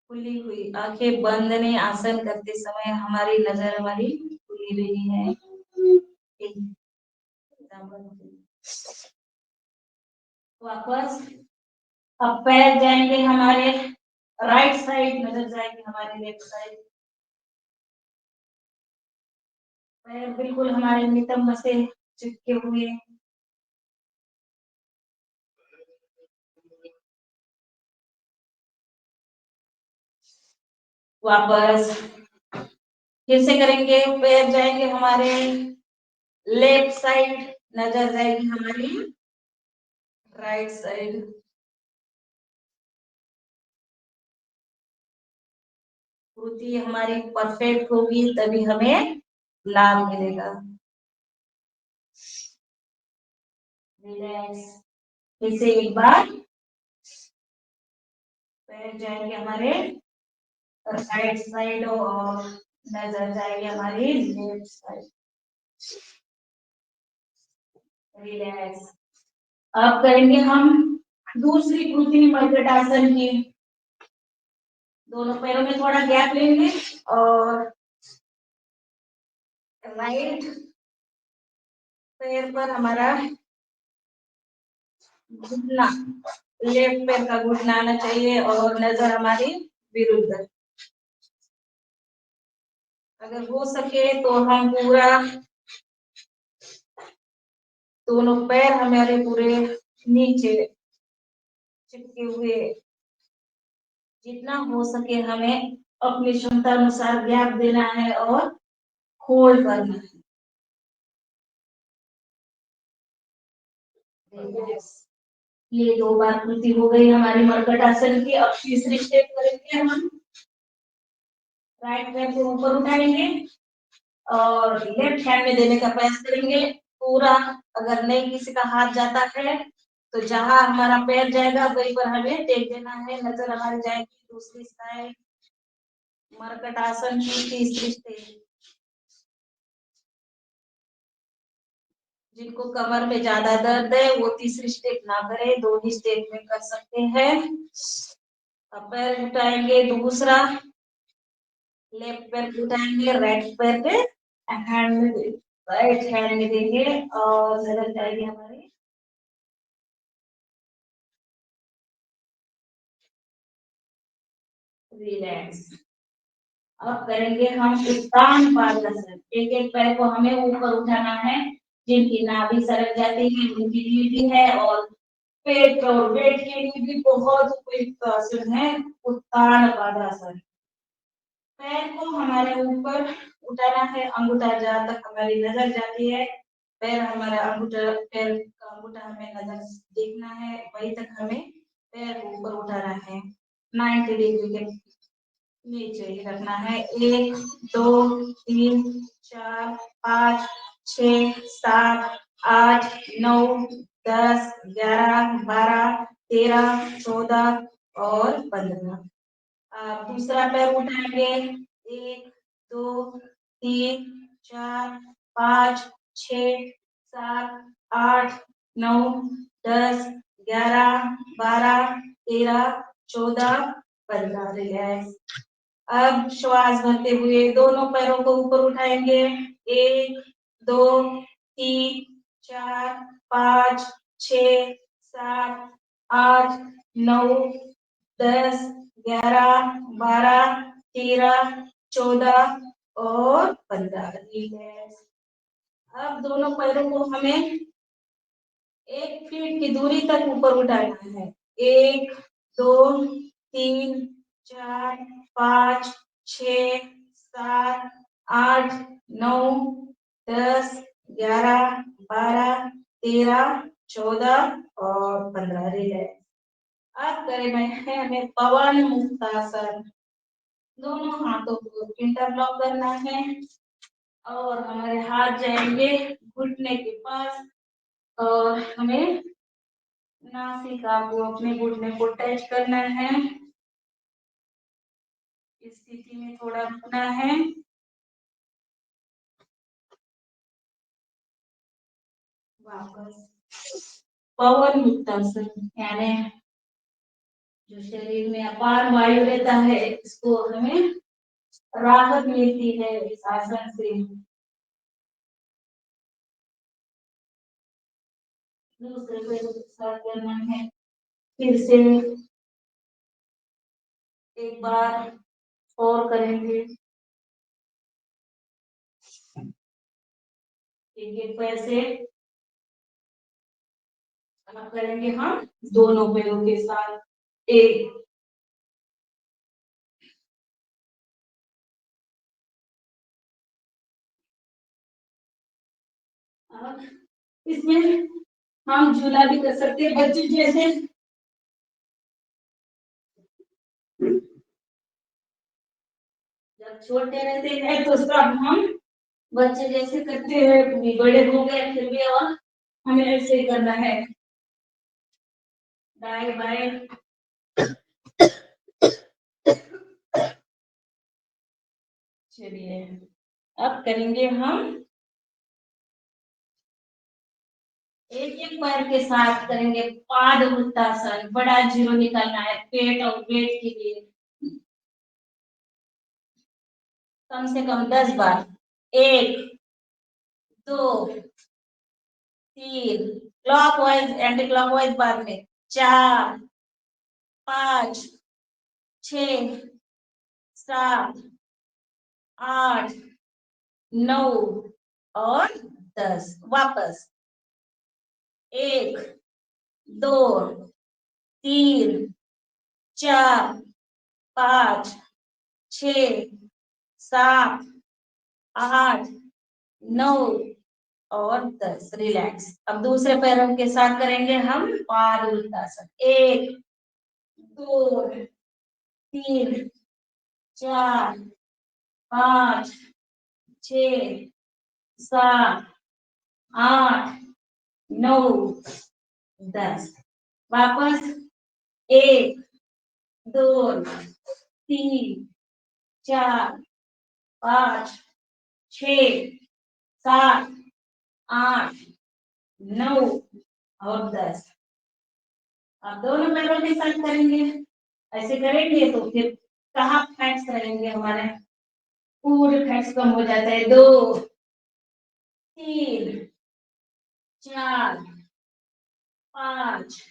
खुली हुई आंखें बंद नहीं, आसन करते समय हमारी नजर हमारी खुली रही है। वापस अब पैर जाएंगे हमारे राइट साइड, नजर जाएगी हमारे लेफ्ट साइड। पैर बिल्कुल हमारे नितंब से चिपके हुए। वापस फिर से करेंगे, पैर जाएंगे हमारे लेफ्ट साइड, नजर जाएगी हमारी राइट साइड। कृति हमारी परफेक्ट होगी तभी हमें लाभ मिलेगा। रिलैक्स। फिर से एक बार पैर जाएंगे हमारे राइट साइड और नजर जाएगी हमारी लेफ्ट साइड। रिलैक्स। अब करेंगे हम दूसरी कृति मर्कटासन की। दोनों पैरों में थोड़ा गैप लेंगे और राइट पैर पर हमारा घुटना, लेफ्ट पैर का घुटना आना चाहिए और नजर हमारी विरुद्ध। अगर हो सके तो हम पूरा दोनों पैर हमारे पूरे नीचे चिपके हुए, जितना हो सके हमें अपनी क्षमता अनुसार गैप देना है और होल्ड करना है। ये 2 बार कृति हो गई हमारी मर्कटासन की। अब तीसरी स्टेप करेंगे हम। राइट पैर को ऊपर उठाएंगे और लेफ्ट हैंड में देने का प्रयास करेंगे पूरा। अगर नहीं किसी का हाथ जाता है तो जहां हमारा पैर जाएगा वहीं पर हमें टेक देना है, नजर हमारी जाएगी दूसरी साइड। मर्कटासन की तीसरी स्टेप। जिनको कमर में ज्यादा दर्द है वो तीसरी स्टेप ना करे, 2 ही स्टेप में कर सकते हैं। अब पैर उठाएंगे दूसरा, लेफ्ट पैर उठाएंगे, राइट पैर पे हैंड में राइट हैंड में देंगे और नजर जाएगी हमारी रिलैक्स। अब करेंगे हम उत्तान पादासन। एक एक पैर को हमें ऊपर उठाना है। जिनकी नाभि सरक जाती है उनके लिए भी है और पेट और वेट के लिए भी बहुत उपयुक्त आसन है उत्तान पादासन। पैर को हमारे ऊपर उठाना है, अंगूठा जहाँ तक हमारी नजर जाती है पैर हमारा अंगूठा, पैर का अंगूठा हमें नजर देखना है, वहीं तक हमें पैर को ऊपर उठाना है। 90 डिग्री के नीचे ही रखना है। 1 2 3 4 5 6 7 8 9 10 11 12 13 14 और 15। आप दूसरा पैर उठाएंगे। 1 2 3 4 5 6 7 8 9 10 11 12 13 14 15। रिलैक्स। अब श्वास भरते हुए दोनों पैरों को ऊपर उठाएंगे। 1 2 3 4 5 6 7 8 9 10 11 12 13 14 और 15। रिलैक्स। अब दोनों पैरों को हमें 1 फीट की दूरी तक ऊपर उठाना है। 1 2 3 4 5 6 7 8 9 10 11 12 13 14 और 15। रिलैक्स। अब करें है हमें पवन मुक्तासन। दोनों हाथों को इंटरलॉक करना है और हमारे हाथ जाएंगे घुटने के पास और हमें नासिका को अपने घुटने को टच करना है। इस स्थिति में थोड़ा रुकना है। वापस पवन मुक्तासन यानी जो शरीर में अपार वायु रहता है, इसको हमें राहत मिलती है इस आसन से। दूसरे पैरों के साथ करना है। फिर से एक बार और करेंगे। एक पैर से अब करेंगे हम दोनों पैरों के साथ। एक, अब इसमें हम झूला भी कर सकते हैं बच्चे जैसे। जब छोटे रहते हैं तो सब हम बच्चे जैसे करते हैं, बड़े हो गए फिर भी और हमें ऐसे ही करना है। दाएं बाएं। चलिए अब करेंगे हम एक एक पैर के साथ करेंगे पाद उत्तासन। बड़ा जीरो निकालना है पेट और पेट के लिए, कम से कम 10 बार। 1 2 3, क्लॉकवाइज एंटी क्लॉकवाइज बाद में 4 5 6 7 8 9 और 10। वापस 1 2 3 4 5 6 7 8 9 और 10। रिलैक्स। अब दूसरे पैरों के साथ करेंगे हम पाद उत्तासन। 1 2 3 4 5 6 7 8 9 10। वापस 1 2 3 4 5 6 7 8 9 और 10। अब दोनों पैरों के साथ करेंगे। ऐसे करेंगे तो फिर कहाँ फैट्स रहेंगे हमारे, पूरे फैट्स कम हो जाता है। 2 3 4 5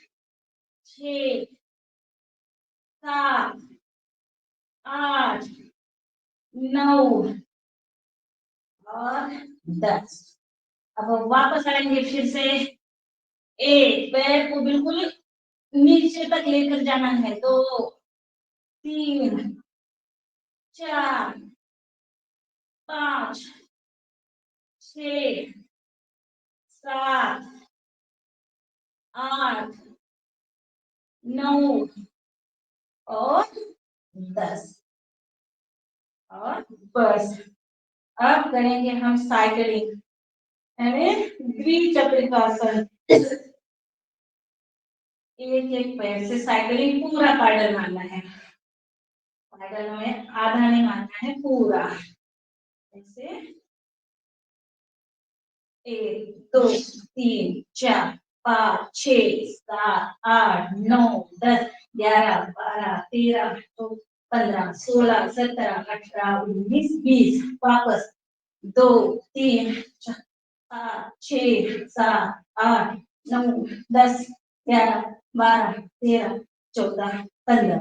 6 7 8 9 और 10। अब वापस आएंगे फिर से। एक पैर को बिल्कुल नीचे तक लेकर जाना है। 2 3 4 5 6 7 8 9 और 10 और बस। अब करेंगे हम साइकिलिंग, हमें द्विचक्रिकासन। एक एक पैर से साइकिलिंग पूरा पैडल मारना है। पैडल में आधा नहीं मारना है, पूरा। ऐसे 1 2 3 4 5 6 7 8 9 10 11 12 13 15 16 17 18 19 20। वापस 2 3 4 6 7 8 9 10 11 12 13 14 15।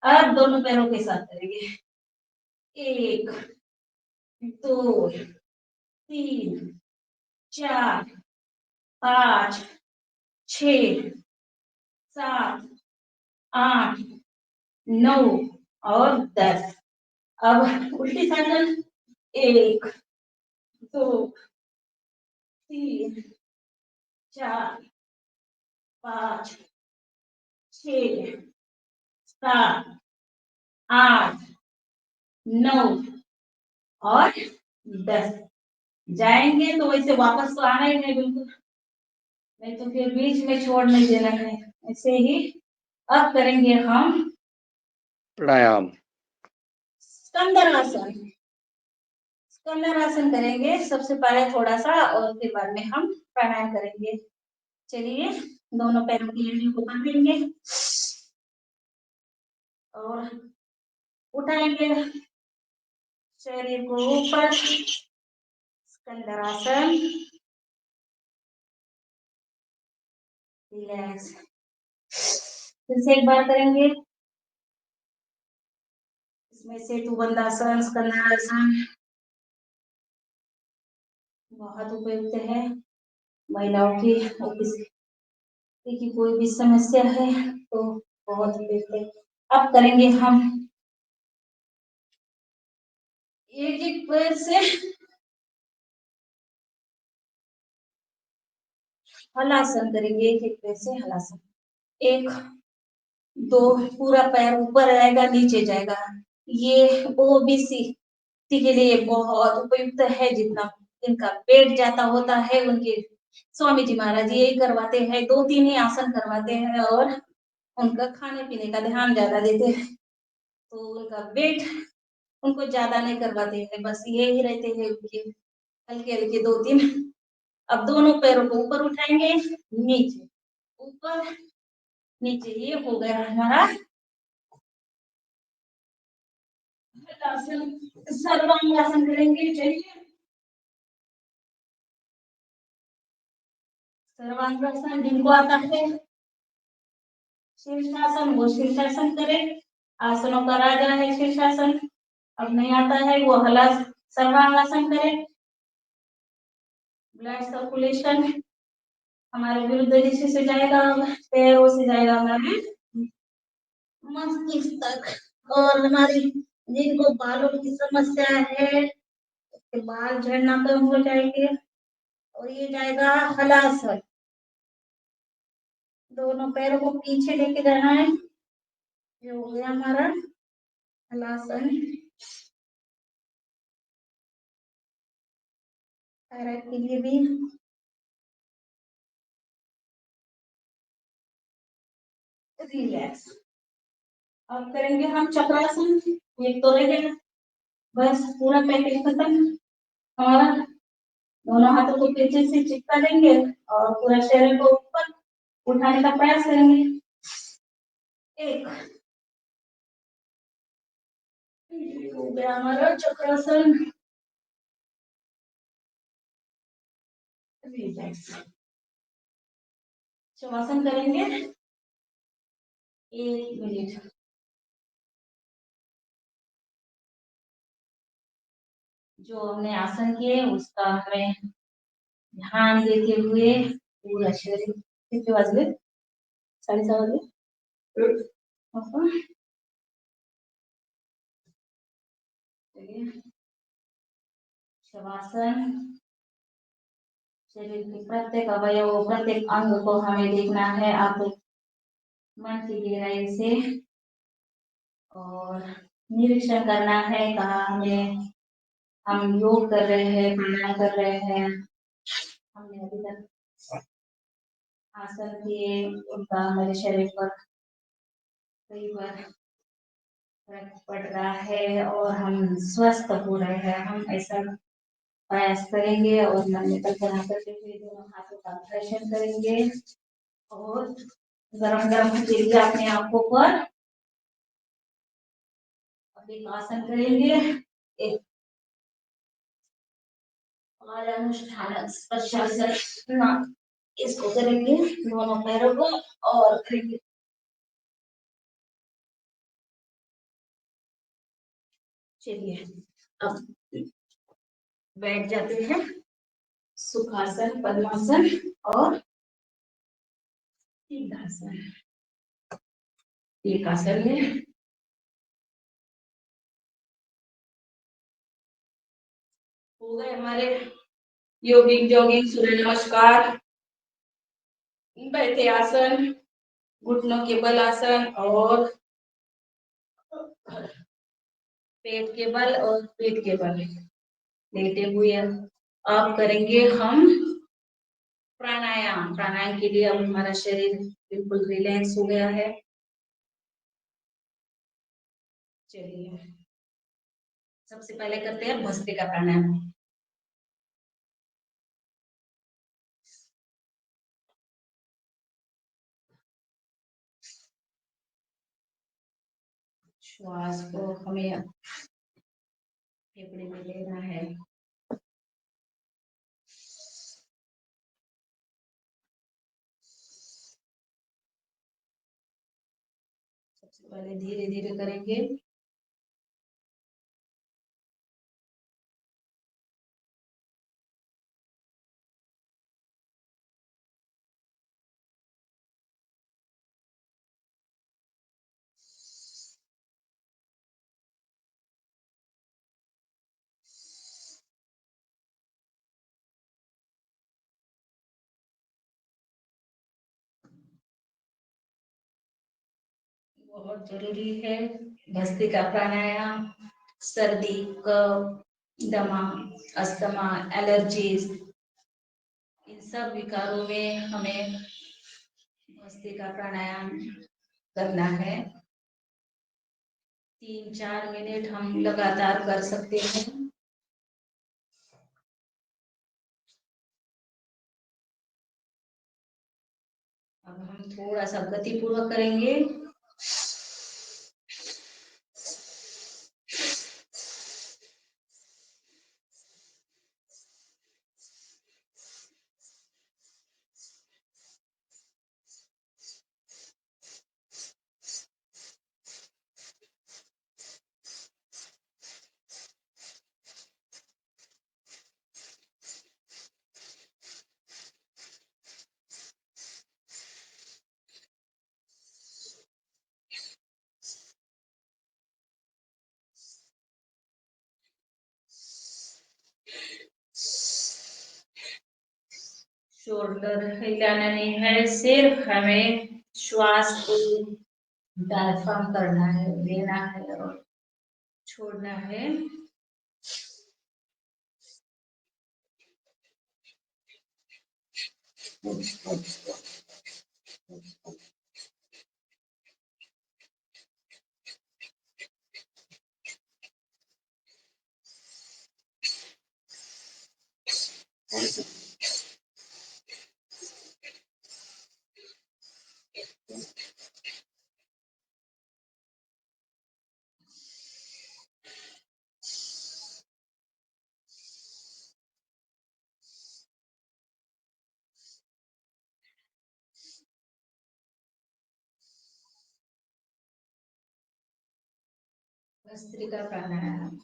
अब दोनों पैरों के साथ करेंगे। 1 2 3 4 5 6 7 8 9 और 10। अब उल्टी साइकिल। 1 2 3 4 5 6 7 8 9 और 10। जाएंगे तो वैसे वापस तो आना ही नहीं बिल्कुल, नहीं तो फिर बीच में छोड़ नहीं देना है। ऐसे ही अब करेंगे हम प्राणायाम। स्कंदनासन। स्कंदनासन करेंगे सबसे पहले थोड़ा सा, और फिर बाद में हम प्राणायाम करेंगे। चलिए दोनों पैरों की एड़ी को पकड़ेंगे। और उठाएंगे शरीर को ऊपर, स्कंदरासन, रिलैक्स। फिर से एक बार करेंगे, इसमें सेतु बंधासन, स्कंदरासन बहुत उपयुक्त है महिलाओं की ओबेसिटी की कोई भी समस्या है तो बहुत उपयुक्त है। अब करेंगे हम एक एक पैर से हलासन करेंगे, एक एक पैर से हलासन। एक दो, पूरा पैर ऊपर आएगा नीचे जाएगा। ये ओबीसी के लिए बहुत उपयुक्त है। जितना इनका पेट जाता होता है उनके स्वामी जी महाराज यही करवाते हैं, 2-3 ही आसन करवाते हैं और उनका खाने पीने का ध्यान ज्यादा देते हैं, तो उनका वेट उनको ज्यादा नहीं करवाते हैं, बस यही रहते हैं उनके हल्के हल्के 2-3। अब दोनों पैरों को ऊपर उठाएंगे, नीचे, ऊपर नीचे। ये हो गया हमारा सर्वांगासन करेंगे। चलिए, सर्वांगासन जिनको आता है शीर्षासन वो शीर्षासन करे, आसनों का राजा है शीर्षासन। अब नहीं आता है वो हलास सर्वांगासन करे। ब्लड सर्कुलेशन हमारे विरुद्ध दिशा से जाएगा, पैरों से जाएगा हमारे मस्तिष्क तक। और हमारी जिनको बालों की समस्या है, बाल झड़ना कम हो जाएंगे। और ये जाएगा हलासन, दोनों पैरों को पीछे लेके जाना है। ये हो गया हमारा हलासन। थायराइड के लिए भी रिलैक्स। अब करेंगे हम चक्रासन। एक तो रह गया, बस पूरा पैकेज खत्म हमारा। दोनों हाथों को पीछे से चिपका देंगे और पूरा शरीर को ऊपर उठाने का प्रयास करेंगे। एक, हो गया हमारा चक्रासन। रिलैक्स। शवासन करेंगे 1 मिनट। जो हमने आसन किए उसका हमें ध्यान देते हुए पूरा शरीर। कितने बजे? 7:30 बजे। चलिए, शवासन। शरीर के प्रत्येक अवयव, प्रत्येक अंग को हमें देखना है आप मन की गहराई से और निरीक्षण करना है कहाँ हमें हम योग कर रहे हैं, प्राणायाम कर रहे हैं। हमने अभी तक आसन किए, उनका हमारे शरीर पर कई बार फर्क पड़ रहा है और हम स्वस्थ हो रहे हैं। हम ऐसा प्रयास करेंगे और मन में कल्पना करते हुए दोनों हाथों का प्रेशर करेंगे और गरम गरम तेल अपने आंखों पर अभी आसन करेंगे। एक अनुष्ठान स्पर्शासन, इसको करेंगे दोनों पैरों को और करेंगे। चलिए, अब बैठ जाते हैं सुखासन, पद्मासन और सिद्धासन। एक आसन में हो गए हमारे योगिक जॉगिंग, सूर्य नमस्कार, बैठे आसन, घुटनों के बल आसन और पेट के बल और पीठ के बल लेटे हुए। अब करेंगे हम प्राणायाम। प्राणायाम के लिए अब हमारा शरीर बिल्कुल रिलैक्स हो गया है। चलिए, सबसे पहले करते हैं भस्त्रिका प्राणायाम। श्वास को हमें फेफड़े में लेना है। सबसे पहले धीरे धीरे करेंगे। बहुत जरूरी है भस्त्रिका प्राणायाम। सर्दी, कफ, दमा, अस्थमा, एलर्जीज, इन सब विकारों में हमें भस्त्रिका प्राणायाम करना है। 3-4 मिनट हम लगातार कर सकते हैं। अब हम थोड़ा सा गतिपूर्वक करेंगे। शोल्डर हिलाना नहीं है, सिर्फ हमें श्वास को डायफ्राम करना है, लेना है और छोड़ना है। भस्त्रिका प्राणायाम।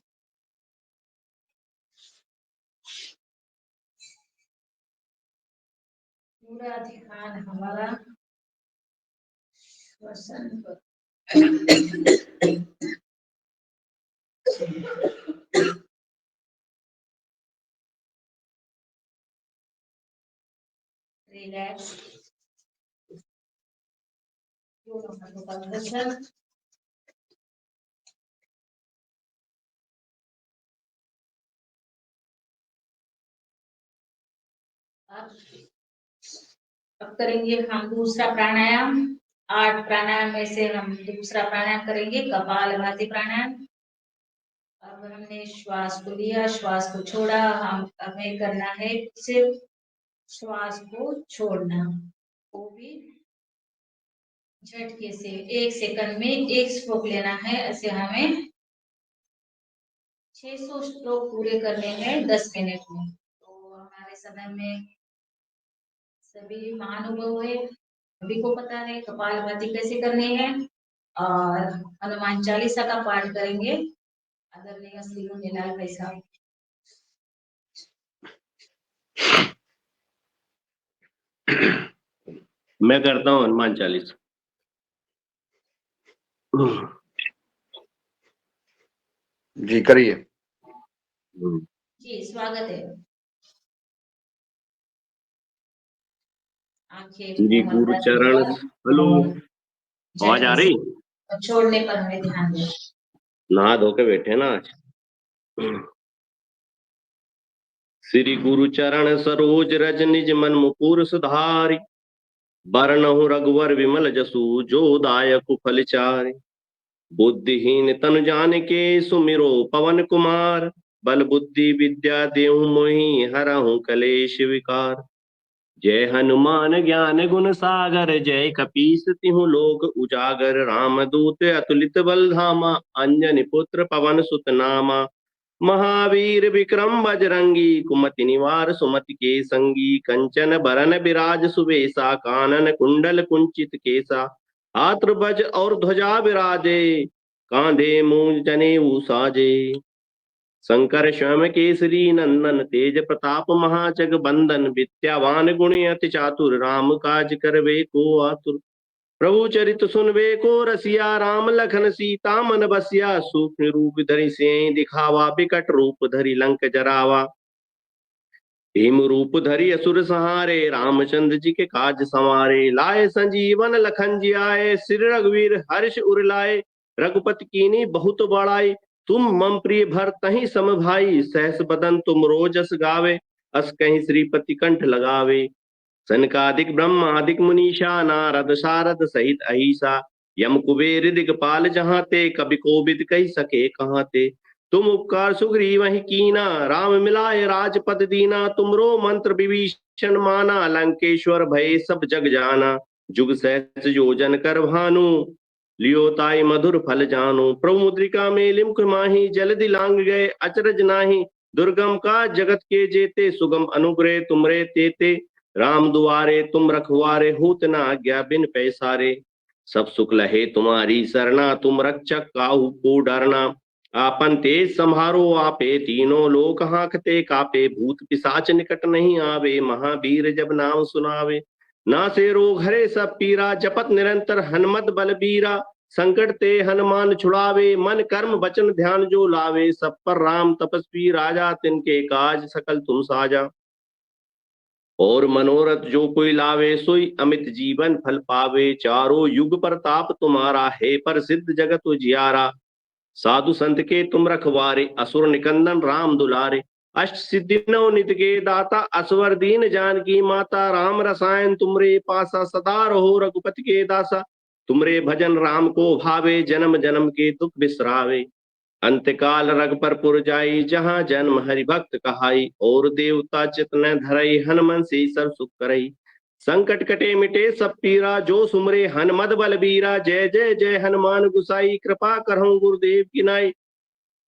पूरा ध्यान हमारा श्वसन पर। रिलैक्स। दोनों हाथों का घर्षण। अब करेंगे हम दूसरा प्राणायाम। 8 प्राणायाम में से हम दूसरा प्राणायाम करेंगे, कपालभाति प्राणायाम। अब हमने श्वास को लिया, श्वास को छोड़ा, हमें करना है सिर्फ श्वास को छोड़ना, वो भी झटके से। 1 सेकंड में 1 स्ट्रोक लेना है। ऐसे हमें 600 स्ट्रोक पूरे करने हैं 10 मिनट में। तो हमारे समय में सभी महानुभव है, सभी को पता है कपालभाति कैसे करनी है। और हनुमान चालीसा का पाठ करेंगे आदरणीय श्री मुनिलाल भाई साहब। मैं करता हूँ हनुमान चालीसा। जी करिए। जी स्वागत है। आंखें श्री गुरु चरण। हेलो, आवाज आ रही? और छोड़ने पर हमें ध्यान दें। नहा धो के बैठे ना आज। श्री गुरु चरण सरोज रज निज मन मुकुर सुधारि। बरनहु रघुवर विमल जसु जो दायक फल चारि। बुद्धिहीन तनु जानिके सुमिरो पवन कुमार। बल बुद्धि विद्या देहु मोहि हरहु कलेश विकार। जय हनुमान ज्ञान गुण सागर, जय कपीस तिहु लोक उजागर। रामदूत अतुलित बल धामा, अंजनी पुत्र पवन सुत नामा। महावीर विक्रम बजरंगी, कुमति निवार सुमति के संगी। कंचन बरन बिराज सुबेसा, कानन कुंडल कुंचित केसा। हाथ वज और ध्वजा विराजे, कांधे मूंज जनेऊ साजे। शंकर स्वयं केसरी नंदन, तेज प्रताप महाजगबंदन। विद्यावान गुणी अति चातुर, राम काज करवे को आतुर। प्रभु चरित सुनबे को रसिया, राम लखन सीता मन बसिया। सूक्ष्म रूप धरि सियहि दिखावा, बिकट रूप धरि लंक जरावा। भीम रूप धरि असुर संहारे, रामचंद्र जी के काज संवारे। लाए संजीवन लखन जियाए, श्री रघुवीर हर्ष उर लाए। रघुपति कीनी बहुत बड़ाई, तुम मम प्रिय भरतहि सम भाई। सहस बदन तुम रोजस गावे, अस कहीं श्रीपति कंठ लगावे। सनकादिक ब्रह्मादिक मुनीषा, नारद सारद सहित अहिसा। यम कुबेर दिगपाल जहाँ ते, कवि कोविद कही सके कहाँ ते। तुम उपकार सुग्रीव वही कीना, राम मिलाए राजपद दीना। तुमरो मंत्र विभीषण माना, लंकेश्वर भय सब जग जाना। जुग सहस्र योजन कर भानु, लियो ताई मधुर फल जानु। प्रभु मुद्रिका मेलि मुख माहि, जलधि लांग गए अचरज नाही। दुर्गम का जगत के जेते, सुगम अनुग्रह तुमरे तेते। राम दुआरे तुम रखवारे, होत न आज्ञा बिन पैसारे। सब सुख लहे तुम्हारी सरना, तुम रक्षक काहू को डरना। आपन तेज संहारो आपे, तीनों लोक हांकते कापे। भूत पिशाच निकट नहीं आवे, महावीर जब नाम सुनावे। नासे रोग हरे सब पीरा, जपत निरंतर हनुमत बलबीरा। संकट ते हनुमान छुड़ावे, मन कर्म वचन ध्यान जो लावे। सब पर राम तपस्वी राजा, तिनके काज सकल तुम साजा। और मनोरथ जो कोई लावे, सोई अमित जीवन फल पावे। चारों युग प्रताप तुम्हारा है, पर सिद्ध जगत उजियारा। साधु संत के तुम रखवारे, असुर निकंदन राम दुलारे। अष्ट सिद्धि नौ निधि के दाता, असवर दीन जानकी माता। राम रसायन तुमरे पासा, सदा रहो रघुपति के दासा। तुमरे भजन राम को भावे, जन्म जन्म के दुख बिसरावे। अंतकाल रघुपर जाई, जहाँ जन्म हरि भक्त कहाई। और देवता चित न धरई, हनुमन से सब सुख करई। संकट कटे मिटे सब पीरा, जो सुमरे हनुमत बलबीरा। जय जय जय हनुमान गुसाई, कृपा करहु गुरुदेव की नाई।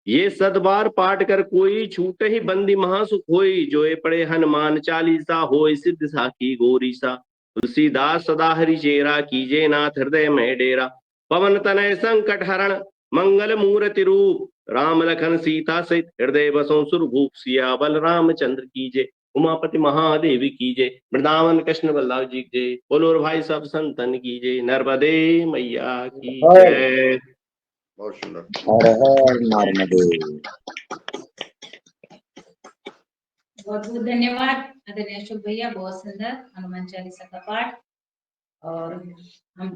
ये सदबार पाठ कर कोई, छूट ही बंदी महासुख होई। जोए पड़े हनुमान चालीसा, होय सिद्ध साखी गौरीसा। तुलसीदास सदा हरि चेरा, कीजे नाथ हृदय में डेरा। पवन तनय संकट हरण, मंगल मूर्ति रूप। राम लखन सीता सहित, हृदय बसों सुरभूप। सियाबल रामचंद्र की जय, उमापति महादेव की जय। वृंदावन कृष्ण बल्लभ जी की जय। बोलो रे भाई सब संतन की जय। नर्मदे मैया की जय। बहुत सुंदर। हर हर नर्मदे। बहुत बहुत धन्यवाद आदरणीय अशोक भैया, बहुत सुंदर हनुमान चालीसा का पाठ। और हम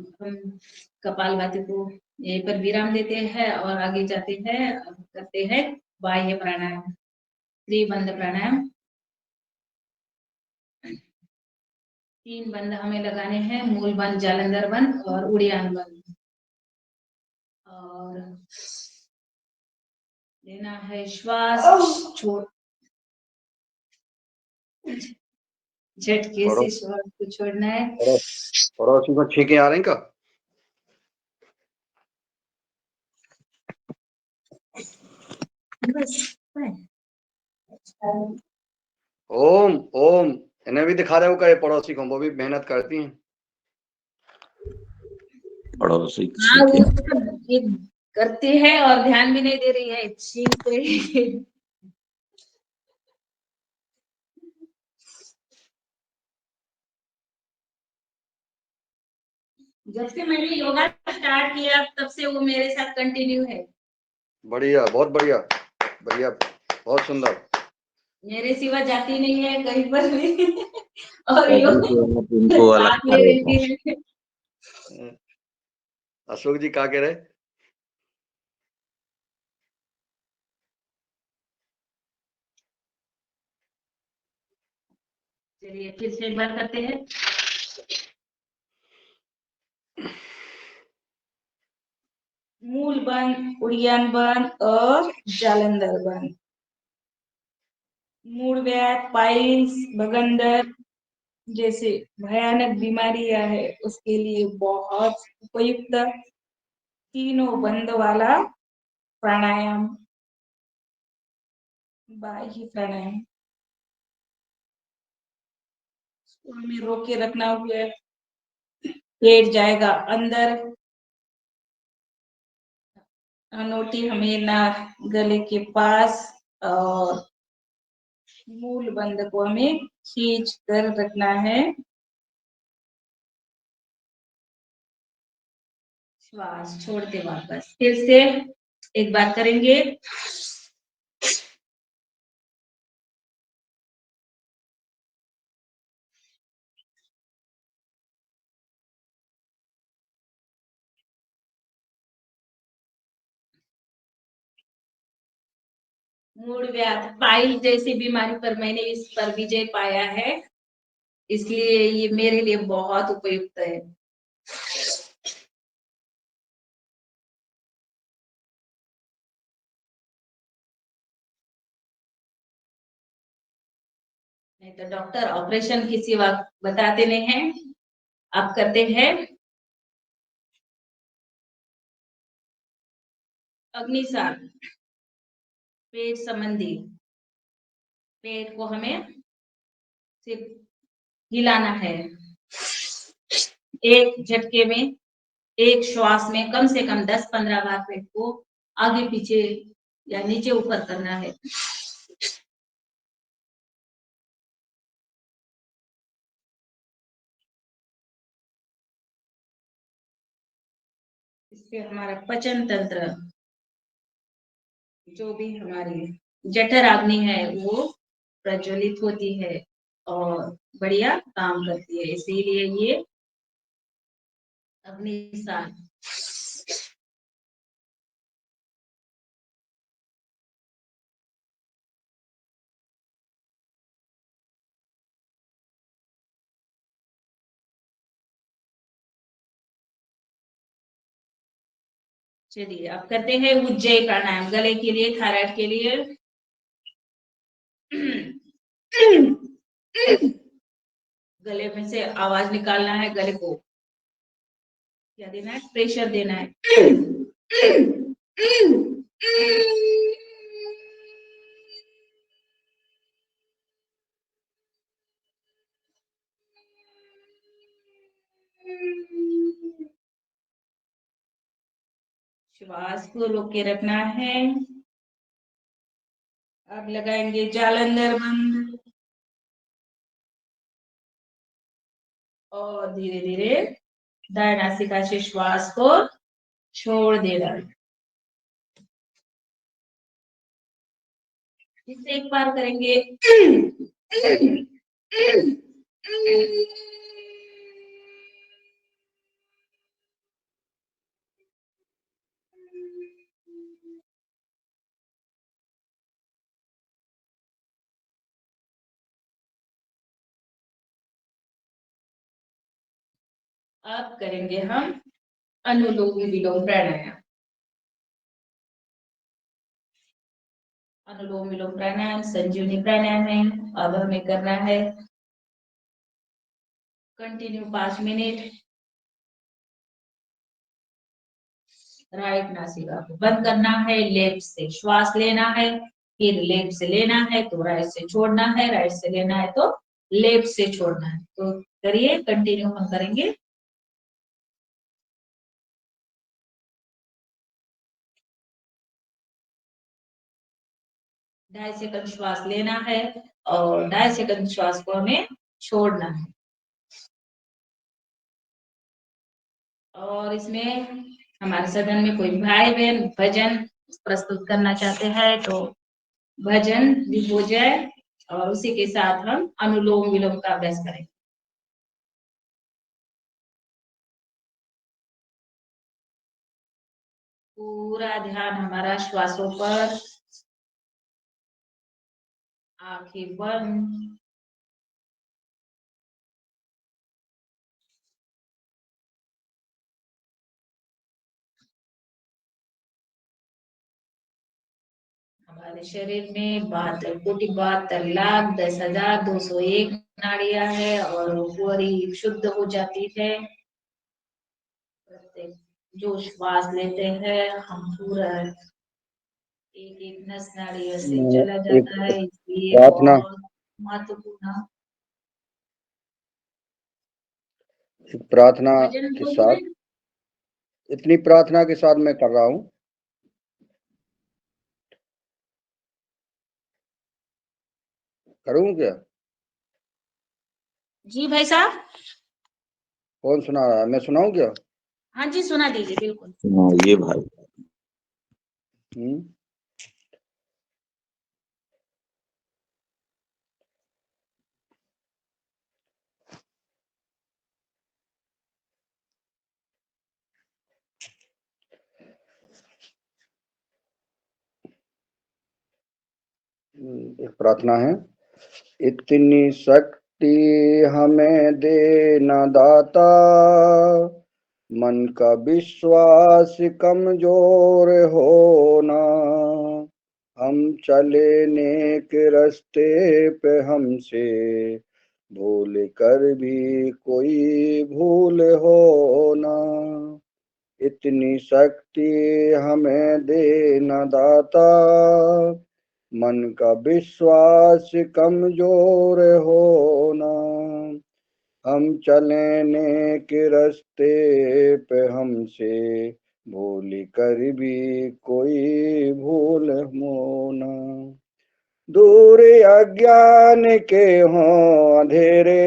कपाल भाती को यहीं पर विराम देते हैं और आगे जाते हैं, करते हैं बाह्य प्राणायाम, त्रिबंध प्राणायाम। 3 बंध हमें लगाने हैं, मूल बंध, जालंधर बंध और उड़ियान बंध। और लेना है श्वास, छोड़ झटके से श्वास को छोड़ना है। पड़ोसी को छींके आ रही का? बस ओम ओम, इन्हें भी दिखा दो करे पड़ोसी को, वो भी मेहनत करती हैं। पड़ोसी हाँ, वो ये करते हैं और ध्यान भी नहीं दे रही है, छींक रही है। जब से मैंने योगा स्टार्ट किया तब से वो मेरे साथ कंटिन्यू है। बढ़िया, बहुत बढ़िया, बढ़िया, बहुत सुंदर। मेरे सिवा जाती नहीं है कहीं पर भी। और इनको अलग साथ में रहती है। अशोक जी क्या कह रहे? चलिए फिर से एक बार करते हैं। मूल बंद, उड़ियान बंद और जालंधर बंद। मूल व्यास, पाइल्स, भगंदर, जैसे भयानक बीमारियां है उसके लिए बहुत उपयुक्त तीनों बंद वाला प्राणायाम, बाह्य प्राणायाम। इसको हमें रोक के रखना हुआ, पेट जाएगा अंदर, नोटी हमें ना गले के पास, और मूल बंद को हमें खींच कर रखना है। श्वास छोड़ते वापस फिर से एक बार करेंगे। मूड व्याध पाइल जैसी बीमारी पर मैंने इस पर विजय पाया है, इसलिए ये मेरे लिए बहुत उपयुक्त है। नहीं तो डॉक्टर ऑपरेशन किसी वक्त बताते नहीं हैं, आप करते हैं। अग्निसार, पेट संबंधी, पेट को हमें सिर्फ हिलाना है। एक झटके में, एक श्वास में कम से कम 10-15 बार पेट को आगे पीछे या नीचे ऊपर करना है। इससे हमारा पाचन तंत्र, जो भी हमारी जठर अग्नि है वो प्रज्वलित होती है और बढ़िया काम करती है, इसीलिए ये अग्निसार। चलिए अब करते हैं उज्जयी प्राणायाम, गले के लिए, थायराइड के लिए। गले में से आवाज निकालना है, गले को क्या देना है, प्रेशर देना है। श्वास को रोक के रखना है। अब लगाएंगे जालंधर बंद और धीरे धीरे दाएं नासिका से श्वास को छोड़ देना। इसे एक बार करेंगे। अब करेंगे हम अनुलोम विलोम प्राणायाम। अनुलोम विलोम प्राणायाम संजीवनी प्राणायाम है। अब हमें करना है कंटिन्यू 5 मिनट। राइट नासिका को बंद करना है, लेफ्ट से श्वास लेना है, फिर लेफ्ट से लेना है तो राइट से छोड़ना है, राइट से लेना है तो लेफ्ट से छोड़ना है। तो करिए, कंटिन्यू हम करेंगे। ढाई सेकंड श्वास लेना है और 2.5 सेकंड श्वास को हमें छोड़ना है। और इसमें हमारे सदन में कोई भाई बहन भजन प्रस्तुत करना चाहते हैं तो भजन भी हो जाए और उसी के साथ हम अनुलोम विलोम का अभ्यास करें। पूरा ध्यान हमारा श्वासों पर, आंखें बंद। हमारे शरीर में 72,72,10,201 नाड़ियां है और वो पूरी शुद्ध हो जाती है। जो श्वास लेते हैं हम पूरा एक एक नस नाड़ियों से चला एक जाता है, इसलिए प्रार्थना बहुत महत्वपूर्ण प्रार्थना भजन के बोलूं साथ, मैं। इतनी प्रार्थना के साथ मैं कर रहा हूँ। करूँ क्या? जी भाई साहब। कौन सुना रहा है? मैं सुनाऊं क्या? हाँ जी सुना दीजिए बिल्कुल। ये भाई हम्म। एक प्रार्थना है। इतनी शक्ति हमें देना दाता, मन का विश्वास कमजोर होना, हम चले नेक रास्ते पे हमसे भूल कर भी कोई भूल होना। इतनी शक्ति हमें देना दाता, मन का विश्वास कमजोर होना, हम चले नेक रास्ते पे हमसे भूल कर भी कोई भूल होना। दूर अज्ञान के हों अंधेरे,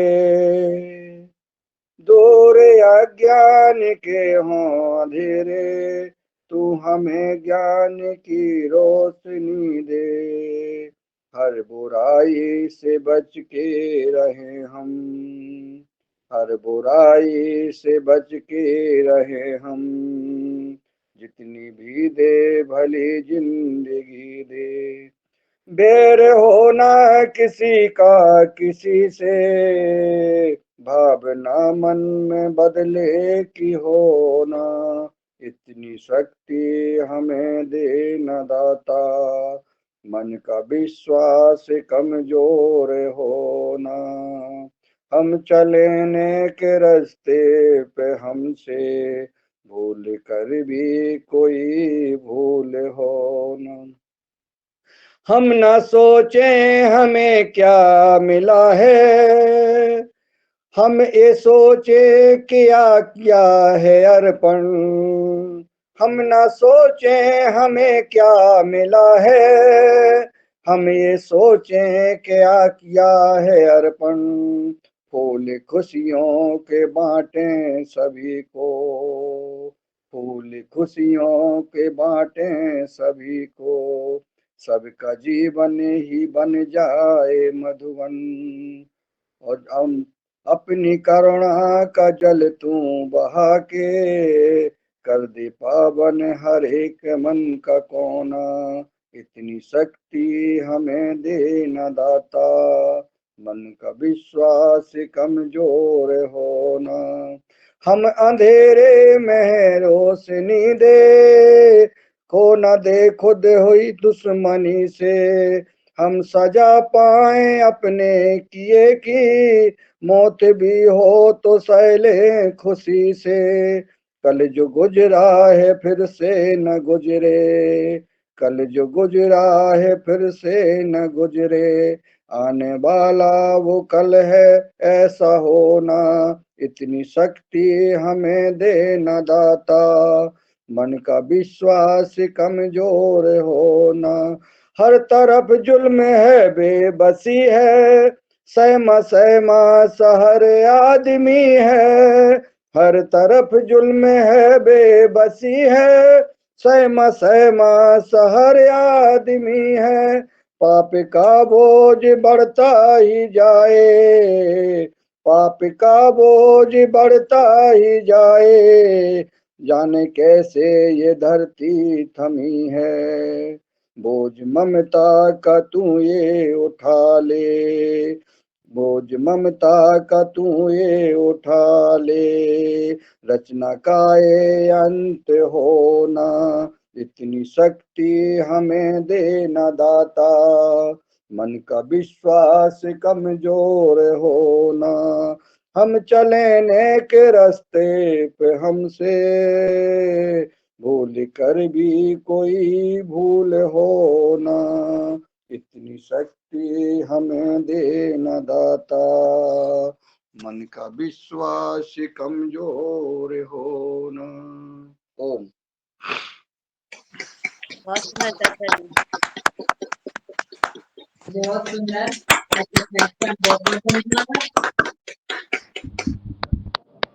दूर अज्ञान के हों अंधेरे, तू हमें ज्ञान की रोशनी दे। हर बुराई से बच के रहे हम, हर बुराई से बच के रहे हम, जितनी भी दे भली जिंदगी दे। बैर होना किसी का किसी से, भावना मन में बदले की होना। इतनी शक्ति हमें देना दाता, मन का विश्वास कमजोर होना, हम चले नेक रास्ते पे हमसे भूल कर भी कोई भूल होना। हम न सोचे हमें क्या मिला है, हम ये सोचे क्या क्या है अर्पण। हम न सोचे हमें क्या मिला है, हम ये सोचे क्या किया है अर्पण। फूल खुशियों के बांटे सभी को, फूल खुशियों के बांटे सभी को, सबका जीवन ही बन जाए मधुवन। और हम अपनी करुणा का जल तू बहा के, कर दे पावन हर एक मन का कोना। इतनी शक्ति हमें देना दाता, मन का विश्वास कमजोर होना, हम अंधेरे में रोशनी दे, खो न दे खुद हुई दुश्मनी से। हम सजा पाए अपने किए की, मौत भी हो तो सैले खुशी से। कल जो गुजरा है फिर से न गुजरे, कल जो गुजरा है फिर से न गुजरे, आने वाला वो कल है ऐसा होना। इतनी शक्ति हमें देना दाता, मन का विश्वास कमजोर होना। हर तरफ जुल्म है बेबसी है, सहमा सहमा शहर आदमी है। हर तरफ जुल्म है बेबसी है, सहमा सहमा शहर आदमी है। पाप का बोझ बढ़ता ही जाए, पाप का बोझ बढ़ता ही जाए, जाने कैसे ये धरती थमी है। बोझ ममता का तू ये उठा ले, बोझ ममता का तू ये उठा ले, रचना का ये अंत होना। इतनी शक्ति हमें देना दाता, मन का विश्वास कमजोर होना, हम चले नेक रास्ते पे हमसे भूल कर भी कोई भूल होना, इतनी शक्ति हमें देना दाता, मन का विश्वास कमजोर होना। ओम। बहुत सुंदर चाचा जी। बहुत सुंदर। बहुत बहुत धन्यवाद।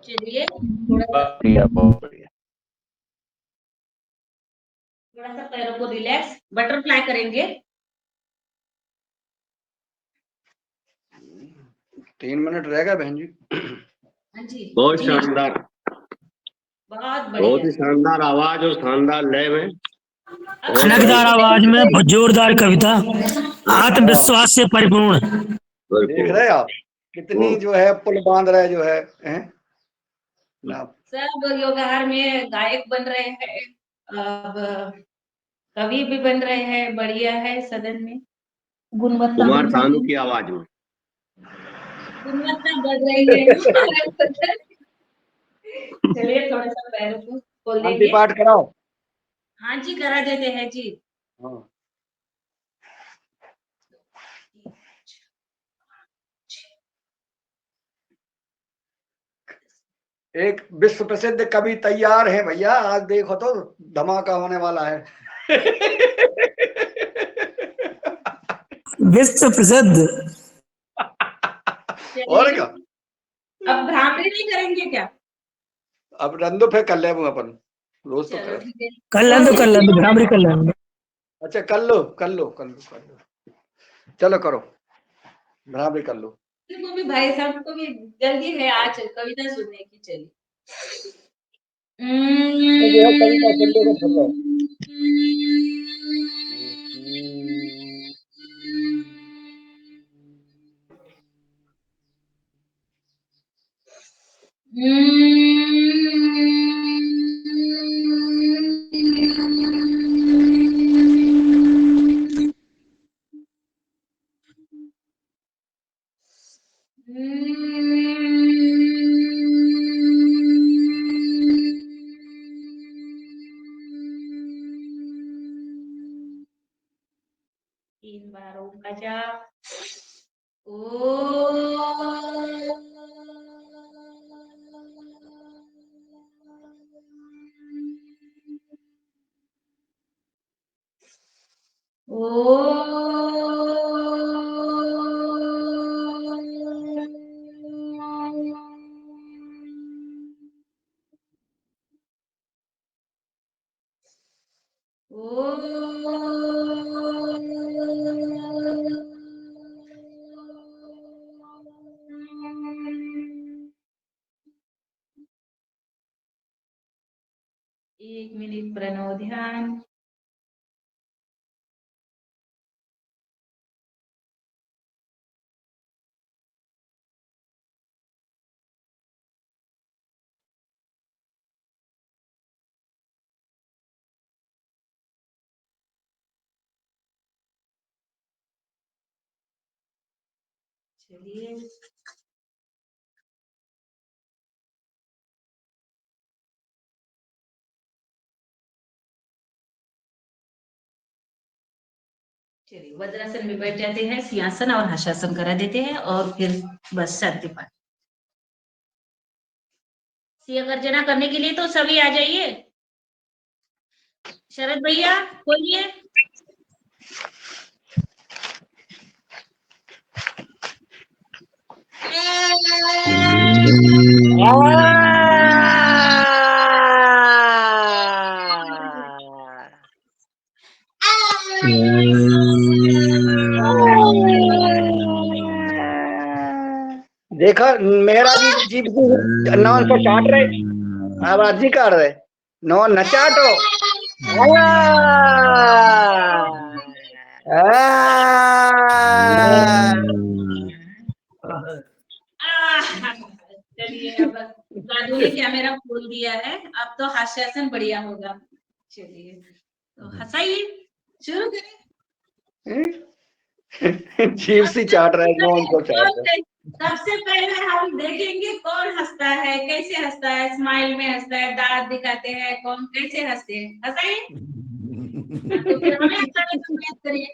चलिए बढ़िया बहुत बढ़िया। थोड़ा सा पैरों को रिलैक्स, बटरफ्लाई करेंगे। 3 मिनट रहेगा बहन जी। हाँ जी बहुत जी, शानदार, बहुत बहुत बढ़िया। ही शानदार आवाज और शानदार लय में। खनकदार आवाज में जोरदार कविता, आत्मविश्वास से परिपूर्ण। देख रहे हैं आप कितनी जो है पुल बांध रहे जो है, ना सब योगाहार में गायक बन रहे हैं, अब कवि भी बन रहे हैं। बढ़िया है, सदन में गुणवत्ता कुमार बढ़ सानू रही की है, आवाज में। गुणवत्ता बढ़ रही है हमारे सदन। चलिए थोड़ा सा पैरों को खोल शांति देंगे। पाठ कराओ। हाँ जी, करा देते हैं जी। हाँ। एक विश्व प्रसिद्ध कवि तैयार है भैया, आज देखो तो धमाका होने वाला है। विश्व प्रसिद्ध। और क्या, अब भ्रामरी नहीं करेंगे क्या? अब रंदो फिर कर ले अपन, रोज तो चलो कर। ठीक है। कर लें बराबरी कर लें। अच्छा कर लो कर लो कर लो कर लो, चलो करो, बराबरी कर लो। को भी भाई साहब को भी जल्दी है आज कविता सुनने की। चलिए जो है कविता सुन लो तो फिर रहो। तीन बार ओम का जाप। ओ एक मिनट प्रणव ध्यान। चलिए चलिए वज्रासन में बैठ जाते हैं, सिंहासन और हर्षासन करा देते हैं और फिर बस शांति पाठ। सिंह गर्जना करने के लिए तो सभी आ जाइए। शरद भैया बोलिए। देखा मेहरा जी जीप नौन पर चाट रहे, आवाज जी काट रहे, नौन न चाटो। चलिए अब दादू ने कैमरा खोल दिया है, अब तो हास्यासन बढ़िया होगा। चलिए तो हंसाइए, शुरू करें। जीव सी चाट रहे हैं, उनको चाट रहे हैं। सबसे पहले हम देखेंगे कौन हंसता है, कैसे हंसता है, स्माइल में हंसता है, दांत दिखाते हैं, कौन कैसे हंसते हैं, हंसाइए। तो फिर हमें हंसाने का प्रयास करिए।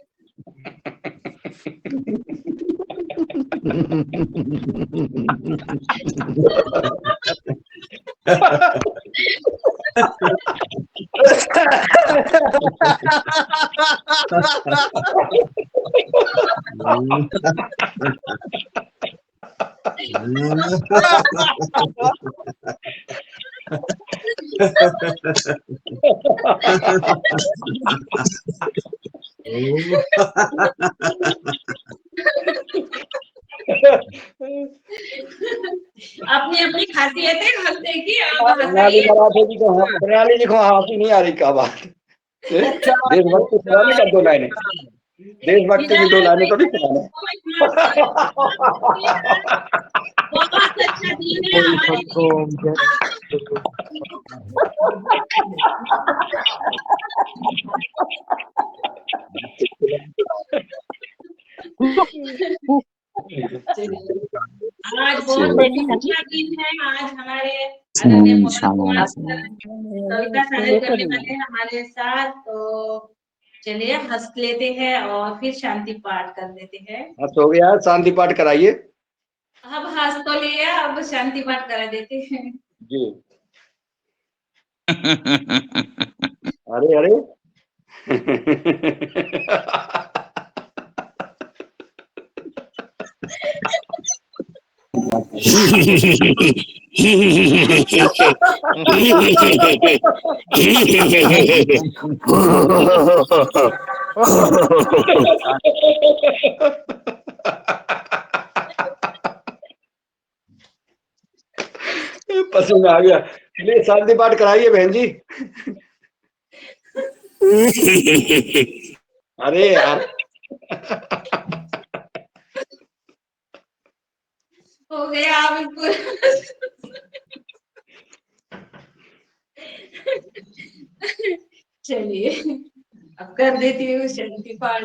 अपनी अपनी खासियत है हंसने की, आप प्रणाली हंसाइए। मराठे जी को, प्रणाली जी को हंसी नहीं आ रही, क्या बात। देशभक्ति सुनाने का 2 लाइनें, देशभक्ति की 2 लाइनें तो नहीं सुनाने। बहुत अच्छा दिन है हमारे लिए। आज बहुत अच्छा दिन है। आज हमारे आदरणीय पवन कुमार सर कविता साझा करने वाले हैं हमारे साथ। तो चलिए हंस लेते हैं और फिर शांति पाठ कर देते हैं। हंस हो गया, शांति पाठ कराइए अब हंस तो लिया, अब शांति पाठ करा देते हैं। जी। अरे अरे पसीना आ गया। चलिए शांति पाठ कराइए बहन जी। अरे यार हो गया बिल्कुल। चलिए अब कर देती हूँ शांति पाठ।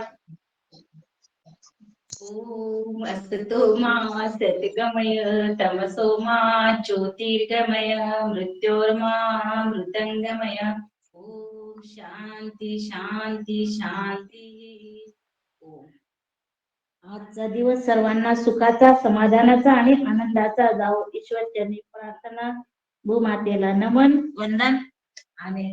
ओम अस्तु मा सद्गमय तमसो मा ज्योतिर्गमय मृत्योर्मा मृतंगमय। ओम शांती शांती शांती। ओम। आजचा दिवस सर्वांना सुखाचा, समाधानाचा आणि आनंदाचा जावो ईश्वर चरणी प्रार्थना। भूमातेला नमन वंदन आणि